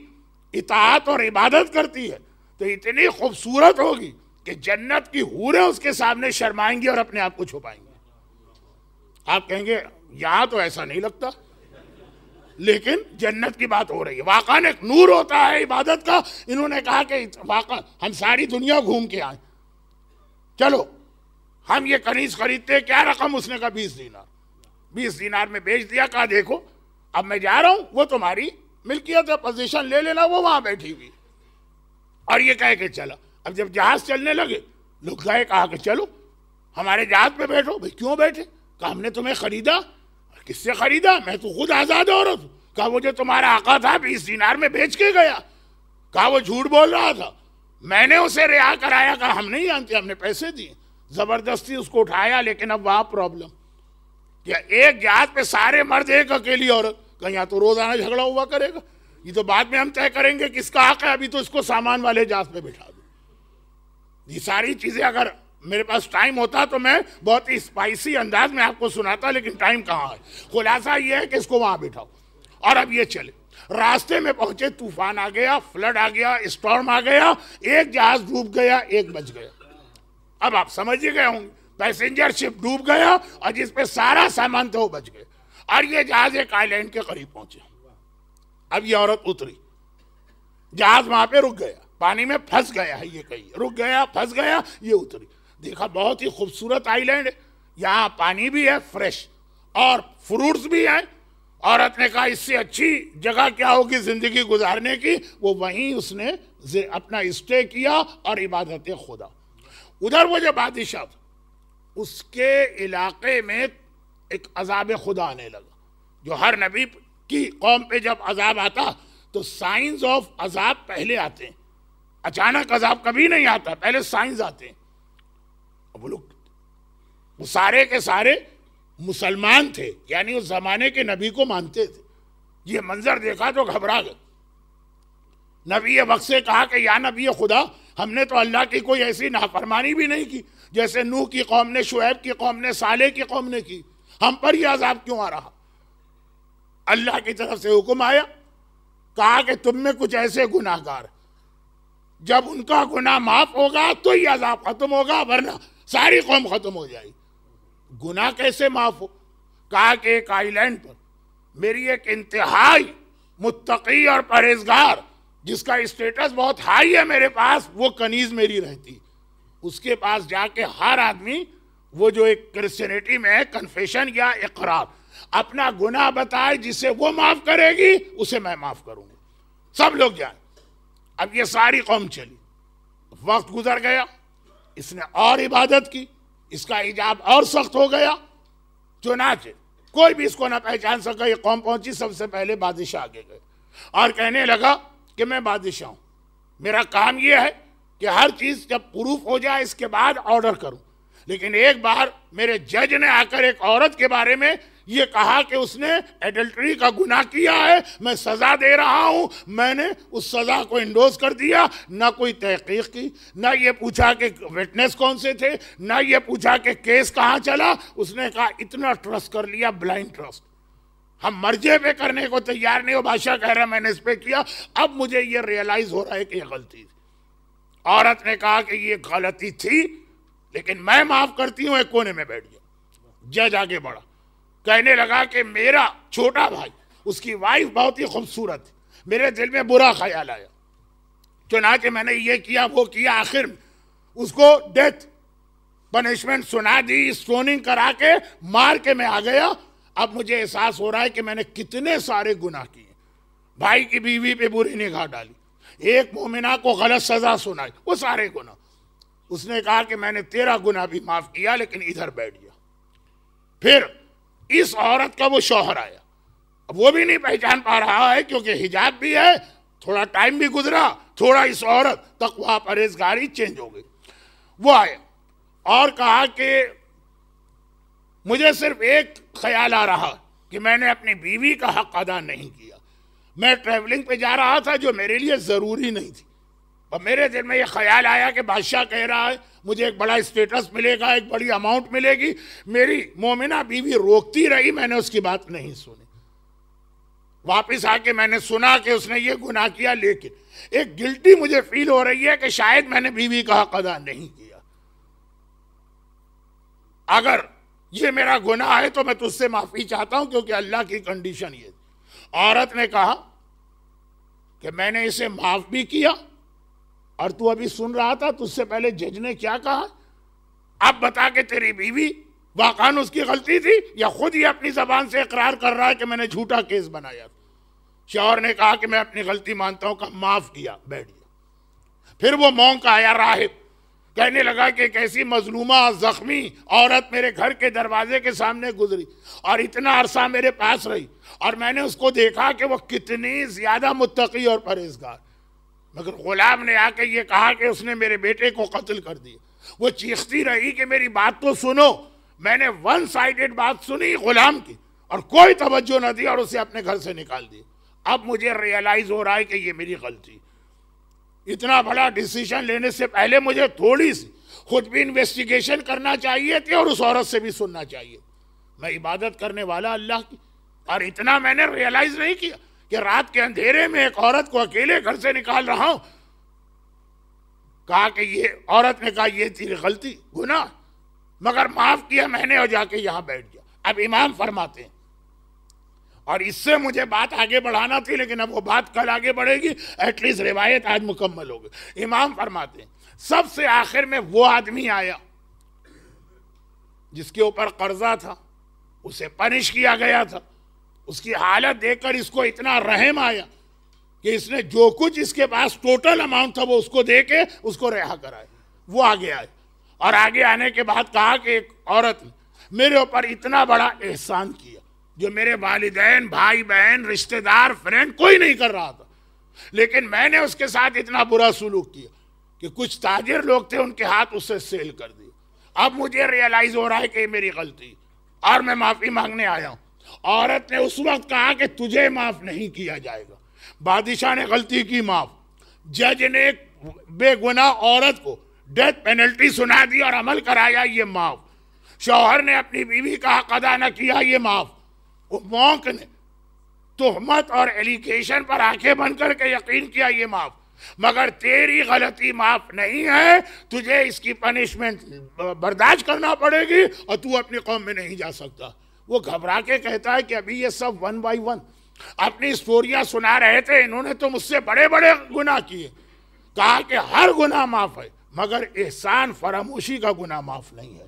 اطاعت اور عبادت کرتی ہے تو اتنی خوبصورت ہوگی کہ جنت کی حوریں اس کے سامنے شرمائیں گی اور اپنے آپ کو چھپائیں گے. آپ کہیں گے یہاں تو ایسا نہیں لگتا, لیکن جنت کی بات ہو رہی ہے. واقعا ایک نور ہوتا ہے عبادت کا. انہوں نے کہا کہ واقعا ہم ساری دنیا گھوم کے آئیں, چلو ہم یہ کنیز خریدتے. کیا رقم؟ اس نے کہا 20 دینار. 20 دینار میں بیچ دیا. کہا دیکھو اب میں جا رہا ہوں, وہ تمہاری ملکیت ہے, پوزیشن لے لینا, وہ وہاں بیٹھی ہوئی. اور یہ کہہ کے چلا. اب جب جہاز چلنے لگے لوگ گئے, کہا کہ چلو ہمارے جہاز پہ بیٹھو. بھائی کیوں بیٹھے؟ کہا ہم نے تمہیں خریدا. کس سے خریدا؟ میں تو خود آزاد عورت ہوں. کہا وہ جو تمہارا آقا تھا 20 دینار میں بیچ کے گیا. کہا وہ جھوٹ بول رہا تھا, میں نے اسے رہا کرایا. کہا ہم نہیں جانتے, ہم نے پیسے دیے, زبردستی اس کو اٹھایا. لیکن اب وہاں پرابلم کیا, ایک جہاز پہ سارے مرد, ایک اکیلی عورت. کہ یہاں تو روزانہ جھگڑا ہوا کرے گا. یہ تو بعد میں ہم طے کریں گے کس کا حق ہے, ابھی تو اس کو سامان والے جہاز پہ بٹھا دو. یہ ساری چیزیں اگر میرے پاس ٹائم ہوتا تو میں بہت ہی اسپائسی انداز میں آپ کو سناتا, لیکن ٹائم کہاں ہے. خلاصہ یہ ہے کہ اس کو وہاں بٹھاؤ. اور اب یہ چلے, راستے میں پہنچے, طوفان آ گیا, فلڈ آ گیا, اسٹارم آ گیا, ایک جہاز ڈوب گیا, ایک بچ گیا. اب آپ سمجھ گئے ہوں گے, پیسنجر شپ ڈوب گیا اور جس پہ سارا سامان تھا وہ بچ گئے. اور یہ جہاز ایک آئی لینڈ کے قریب پہنچے. اب یہ عورت اتری, جہاز وہاں پہ رک گیا, پانی میں پھنس گیا ہے. یہ کہیں رک گیا, پھنس گیا. یہ اتری, دیکھا بہت ہی خوبصورت آئی لینڈ ہے, یہاں پانی بھی ہے فریش اور فروٹس بھی ہیں. عورت نے کہا اس سے اچھی جگہ کیا ہوگی زندگی گزارنے کی. وہ وہیں اس نے اپنا اسٹے کیا اور عبادت خدا. ادھر وہ جو بادشاہ تھا اس کے علاقے میں ایک عذاب خدا آنے لگا. جو ہر نبی کی قوم پہ جب عذاب آتا تو سائنز آف عذاب پہلے آتے ہیں. اچانک عذاب کبھی نہیں آتا, پہلے سائنز آتے ہیں. وہ لوگ وہ سارے کے سارے مسلمان تھے, یعنی اس زمانے کے نبی کو مانتے تھے. یہ منظر دیکھا تو گھبرا گئے. نبی وقت سے کہا کہ یا نبی خدا, ہم نے تو اللہ کی کوئی ایسی نافرمانی بھی نہیں کی جیسے نوح کی قوم نے, شعیب کی قوم نے, صالح کی قوم نے کی. ہم پر یہ عذاب کیوں آ رہا؟ اللہ کی طرف سے حکم آیا, کہا کہ تم میں کچھ ایسے گناہ گار, جب ان کا گناہ معاف ہوگا تو یہ عذاب ختم ہوگا, ورنہ ساری قوم ختم ہو جائے گی. گناہ کیسے معاف ہو؟ کہا کہ ایک آئی لینڈ پر میری ایک انتہائی متقی اور پرہیزگار, جس کا اسٹیٹس بہت ہائی ہے میرے پاس, وہ کنیز میری رہتی. اس کے پاس جا کے ہر آدمی, وہ جو ایک کرسچینٹی میں ہے کنفیشن یا اقرار, اپنا گناہ بتائے, جسے وہ معاف کرے گی اسے میں معاف کروں گا. سب لوگ جائیں. اب یہ ساری قوم چلی. وقت گزر گیا, اس نے اور عبادت کی, اس کا حجاب اور سخت ہو گیا. چنانچہ کوئی بھی اس کو نہ پہچان سکا. یہ قوم پہنچی, سب سے پہلے بادشاہ آگے گئے اور کہنے لگا کہ میں بادشاہ ہوں, میرا کام یہ ہے کہ ہر چیز جب پروف ہو جائے اس کے بعد آرڈر کروں. لیکن ایک بار میرے جج نے آ کر ایک عورت کے بارے میں یہ کہا کہ اس نے ایڈلٹری کا گناہ کیا ہے, میں سزا دے رہا ہوں. میں نے اس سزا کو انڈوز کر دیا, نہ کوئی تحقیق کی, نہ یہ پوچھا کہ وٹنس کون سے تھے, نہ یہ پوچھا کہ کیس کہاں چلا. اس نے کہا اتنا ٹرسٹ کر لیا, بلائنڈ ٹرسٹ. ہم مرجے پہ کرنے کو تیار نہیں ہو. بادشاہ کہہ رہا ہے میں نے اس پہ کیا, اب مجھے یہ ریئلائز ہو رہا ہے کہ یہ غلطی تھی. عورت نے کہا کہ یہ غلطی تھی لیکن میں معاف کرتی ہوں. ایک کونے میں بیٹھ گیا. جج آگے بڑھا, کہنے لگا کہ میرا چھوٹا بھائی, اس کی وائف بہت ہی خوبصورت تھی, میرے دل میں برا خیال آیا, چنانچہ میں نے یہ کیا وہ کیا. آخر میں اس کو ڈیتھ پنشمنٹ سنا دی, اسٹوننگ کرا کے مار کے میں آ گیا. اب مجھے احساس ہو رہا ہے کہ میں نے کتنے سارے گناہ کیے. بھائی کی بیوی پہ بری نگاہ ڈالی, ایک مومنہ کو غلط سزا سنائی, وہ سارے گناہ. اس نے کہا کہ میں نے تیرا گناہ بھی معاف کیا, لیکن ادھر بیٹھ گیا. پھر اس عورت کا وہ شوہر آیا, اب وہ بھی نہیں پہچان پا رہا ہے کیونکہ حجاب بھی ہے. تھوڑا ٹائم بھی گزرا, تھوڑا اس عورت تقویٰ پرہیزگاری چینج ہو گئی. وہ آیا اور کہا کہ مجھے صرف ایک خیال آ رہا کہ میں نے اپنی بیوی کا حق ادا نہیں کیا. میں ٹریولنگ پہ جا رہا تھا جو میرے لیے ضروری نہیں تھی, اور میرے دل میں یہ خیال آیا کہ بادشاہ کہہ رہا ہے مجھے ایک بڑا اسٹیٹس ملے گا, ایک بڑی اماؤنٹ ملے گی. میری مومنہ بیوی روکتی رہی, میں نے اس کی بات نہیں سنی. واپس آ کے میں نے سنا کہ اس نے یہ گناہ کیا, لیکن ایک گلٹی مجھے فیل ہو رہی ہے کہ شاید میں نے بیوی کا حق ادا نہیں کیا. اگر یہ میرا گناہ ہے تو میں تجھ سے معافی چاہتا ہوں, کیونکہ اللہ کی کنڈیشن یہ. عورت نے کہا کہ میں نے اسے معاف بھی کیا, اور تو ابھی سن رہا تھا تجھ سے پہلے جج نے کیا کہا. اب بتا کہ تیری بیوی واقعاً اس کی غلطی تھی یا خود ہی اپنی زبان سے اقرار کر رہا ہے کہ میں نے جھوٹا کیس بنایا تھا. شوہر نے کہا کہ میں اپنی غلطی مانتا ہوں, کہا معاف کیا, بیٹھ گیا. پھر وہ مونک آیا راہب, کہنے لگا کہ ایک ایسی مظلومہ زخمی عورت میرے گھر کے دروازے کے سامنے گزری اور اتنا عرصہ میرے پاس رہی, اور میں نے اس کو دیکھا کہ وہ کتنی زیادہ متقی اور پرہیزگار, مگر غلام نے آ کے یہ کہا کہ اس نے میرے بیٹے کو قتل کر دیا. وہ چیختی رہی کہ میری بات تو سنو. میں نے ون سائیڈڈ بات سنی غلام کی اور کوئی توجہ نہ دی اور اسے اپنے گھر سے نکال دی. اب مجھے ریئلائز ہو رہا ہے کہ یہ میری غلطی. اتنا بڑا ڈیسیژن لینے سے پہلے مجھے تھوڑی سی خود بھی انویسٹیگیشن کرنا چاہیے تھی اور اس عورت سے بھی سننا چاہیے. میں عبادت کرنے والا اللہ کی, اور اتنا میں نے ریئلائز نہیں کیا کہ رات کے اندھیرے میں ایک عورت کو اکیلے گھر سے نکال رہا ہوں. کہا کہ یہ عورت نے کہا یہ تیری غلطی گناہ, مگر معاف کیا میں نے, اور جا کے یہاں بیٹھ گیا. اب امام فرماتے ہیں, اور اس سے مجھے بات آگے بڑھانا تھی لیکن اب وہ بات کل آگے بڑھے گی, ایٹ لیسٹ روایت آج مکمل ہو گئی. امام فرماتے ہیں سب سے آخر میں وہ آدمی آیا جس کے اوپر قرضہ تھا, اسے پنش کیا گیا تھا. اس کی حالت دیکھ کر اس کو اتنا رحم آیا کہ اس نے جو کچھ اس کے پاس ٹوٹل اماؤنٹ تھا وہ اس کو دے کے اس کو رہا کرائے. وہ آگے آئے, اور آگے آنے کے بعد کہا کہ ایک عورت میرے اوپر اتنا بڑا احسان کیا جو میرے والدین، بھائی بہن، رشتہ دار، فرینڈ کوئی نہیں کر رہا تھا، لیکن میں نے اس کے ساتھ اتنا برا سلوک کیا کہ کچھ تاجر لوگ تھے ان کے ہاتھ اسے سیل کر دیا۔ اب مجھے ریئلائز ہو رہا ہے کہ یہ میری غلطی اور میں معافی مانگنے آیا ہوں۔ عورت نے اس وقت کہا کہ تجھے معاف نہیں کیا جائے گا۔ بادشاہ نے غلطی کی معاف، جج نے ایک بے گناہ عورت کو ڈیتھ پینلٹی سنا دی اور عمل کرایا، یہ معاف۔ شوہر نے اپنی بیوی کا حق ادا نہ کیا، یہ معاف۔ مونک نے تہمت اور ایلیگیشن پر آنکھیں بند کر کے یقین کیا، یہ معاف۔ مگر تیری غلطی معاف نہیں ہے، تجھے اس کی پنشمنٹ برداشت کرنا پڑے گی اور تو اپنی قوم میں نہیں جا سکتا۔ وہ گھبرا کے کہتا ہے کہ ابھی یہ سب ون بائی ون اپنی سٹوریاں سنا رہے تھے، انہوں نے تو مجھ سے بڑے بڑے گناہ کیے۔ کہا کہ ہر گناہ معاف ہے مگر احسان فراموشی کا گناہ معاف نہیں ہے۔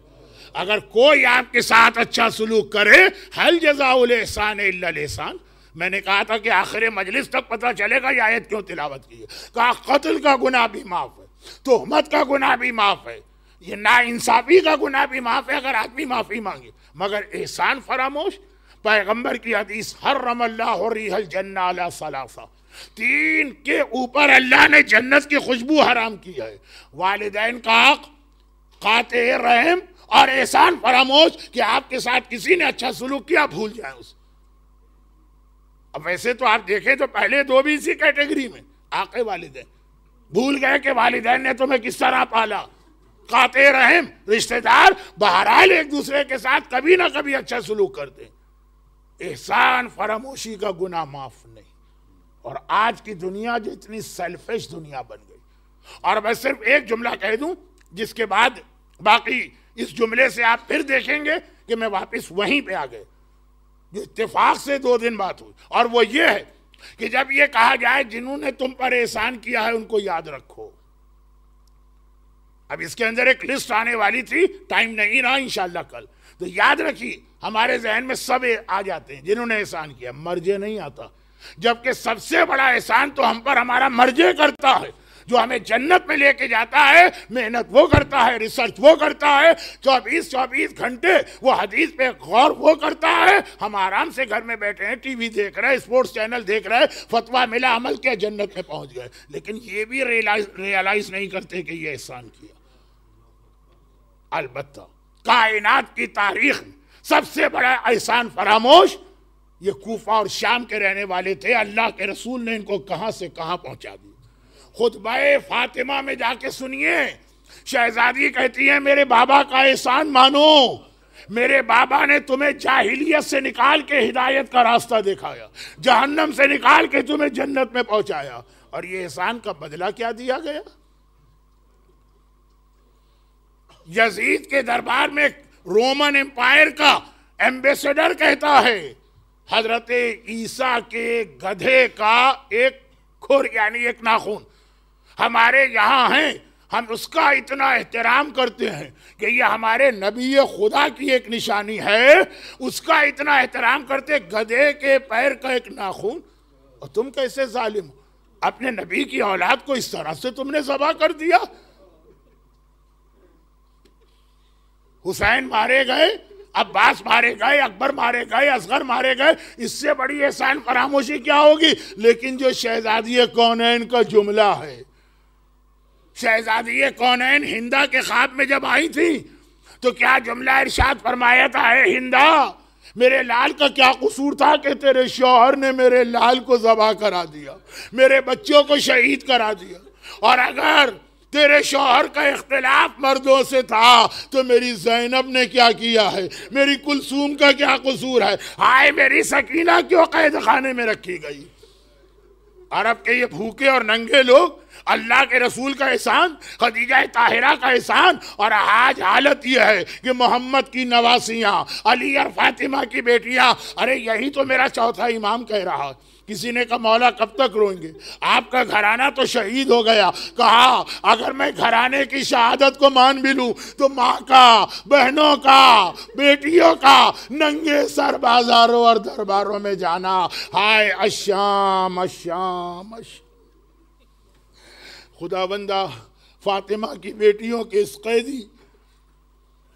اگر کوئی آپ کے ساتھ اچھا سلوک کرے، حل جزاء الاحسان الا الاحسان۔ میں نے کہا تھا کہ آخر مجلس تک پتہ چلے گا یہ آیت کیوں تلاوت کی ہے۔ کہا قتل کا گناہ بھی معاف ہے، تہمت کا گناہ بھی معاف ہے، یہ ناانصافی کا گناہ بھی معاف ہے اگر آدمی معافی مانگے، مگر احسان فراموش۔ پیغمبر کی حدیث، حرم اللہ ریح الجنہ علی ثلاثہ، 3 کے اوپر اللہ نے جنت کی خوشبو حرام کی ہے: والدین کا حق، قاطع رحم، اور احسان فراموش، کہ آپ کے ساتھ کسی نے اچھا سلوک کیا بھول جائیں اسے۔ اب ویسے تو آپ دیکھیں تو پہلے 2 بھی اسی کیٹیگری میں، آقے والدین، بھول گئے کہ والدین نے تمہیں کس طرح پالا، قاطع رحم، رشتہ دار، بہرحال ایک دوسرے کے ساتھ کبھی نہ کبھی اچھا سلوک کرتے ہیں۔ احسان فراموشی کا گناہ معاف نہیں۔ اور آج کی دنیا جو اتنی سیلفش دنیا بن گئی، اور میں صرف ایک جملہ کہہ دوں جس کے بعد باقی اس جملے سے آپ پھر دیکھیں گے کہ میں واپس وہیں پہ آ گئے، جو اتفاق سے 2 دن بات ہوئی، اور وہ یہ ہے کہ جب یہ کہا جائے جنہوں نے تم پر احسان کیا ہے ان کو یاد رکھو۔ اب اس کے اندر ایک لسٹ آنے والی تھی، ٹائم نہیں رہا، انشاءاللہ کل، تو یاد رکھیے ہمارے ذہن میں سب آ جاتے ہیں جنہوں نے احسان کیا، مرجے نہیں آتا، جبکہ سب سے بڑا احسان تو ہم پر ہمارا مرجے کرتا ہے، جو ہمیں جنت میں لے کے جاتا ہے۔ محنت وہ کرتا ہے، ریسرچ وہ کرتا ہے، 24 گھنٹے وہ حدیث پہ غور وہ کرتا ہے۔ ہم آرام سے گھر میں بیٹھے ہیں، ٹی وی دیکھ رہے ہیں، اسپورٹس چینل دیکھ رہے ہیں، فتویٰ ملا، عمل کیا، جنت میں پہنچ گئے، لیکن یہ بھی ریئلائز نہیں کرتے کہ یہ احسان کیا۔ البتہ کائنات کی تاریخ میں سب سے بڑا احسان فراموش یہ کوفہ اور شام کے رہنے والے تھے۔ اللہ کے رسول نے ان کو کہاں سے کہاں پہنچا دیا۔ خطبہ فاطمہ میں جا کے سنیے، شہزادی کہتی ہے میرے بابا کا احسان مانو، میرے بابا نے تمہیں جاہلیت سے نکال کے ہدایت کا راستہ دکھایا، جہنم سے نکال کے تمہیں جنت میں پہنچایا، اور یہ احسان کا بدلہ کیا دیا گیا؟ یزید کے دربار میں رومن امپائر کا ایمبیسڈر کہتا ہے حضرت عیسیٰ کے گدھے کا ایک کھر یعنی ایک ناخن ہمارے یہاں ہیں، ہم اس کا اتنا احترام کرتے ہیں کہ یہ ہمارے نبی خدا کی ایک نشانی ہے، اس کا اتنا احترام کرتے، گدھے کے پیر کا ایک ناخن، اور تم کیسے ظالم ہو، اپنے نبی کی اولاد کو اس طرح سے تم نے ذبح کر دیا۔ حسین مارے گئے، عباس مارے گئے، اکبر مارے گئے، اصغر مارے گئے، اس سے بڑی احسان فراموشی کیا ہوگی؟ لیکن جو شہزادی کونین کا جملہ ہے، شہزادی کونین ہندا کے خواب میں جب آئی تھی تو کیا جملہ ارشاد فرمایا تھا؟ اے ہندا، میرے لال کا کیا قصور تھا کہ تیرے شوہر نے میرے لال کو ذبح کرا دیا، میرے بچوں کو شہید کرا دیا، اور اگر تیرے شوہر کا اختلاف مردوں سے تھا تو میری زینب نے کیا کیا ہے، میری کلثوم کا کیا قصور ہے، ہائے میری سکینہ کیوں قید خانے میں رکھی گئی؟ عرب کے یہ بھوکے اور ننگے لوگ اللہ کے رسول کا احسان، خدیجہ طاہرہ کا احسان، اور آج حالت یہ ہے کہ محمد کی نواسیاں، علی اور فاطمہ کی بیٹیاں، ارے یہی تو میرا چوتھا امام کہہ رہا ہے۔ کسی نے کہا مولا کب تک روئیں گے، آپ کا گھرانہ تو شہید ہو گیا۔ کہا اگر میں گھرانے کی شہادت کو مان بھی لوں تو ماں کا، بہنوں کا، بیٹیوں کا ننگے سر بازاروں اور درباروں میں جانا، ہائے الشام الشام الشام۔ خدا بندہ فاطمہ کی بیٹیوں کے اس قیدی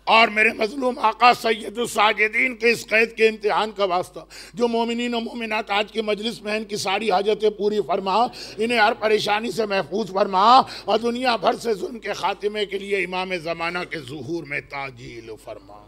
اور میرے مظلوم آقا سید الساجدین کے اس قید کے امتحان کا واسطہ جو مومنین و مومنات آج کے مجلس میں ان کی ساری حاجتیں پوری فرما، انہیں ہر پریشانی سے محفوظ فرما، اور دنیا بھر سے ظلم کے خاتمے کے لیے امام زمانہ کے ظہور میں تعجیل فرما۔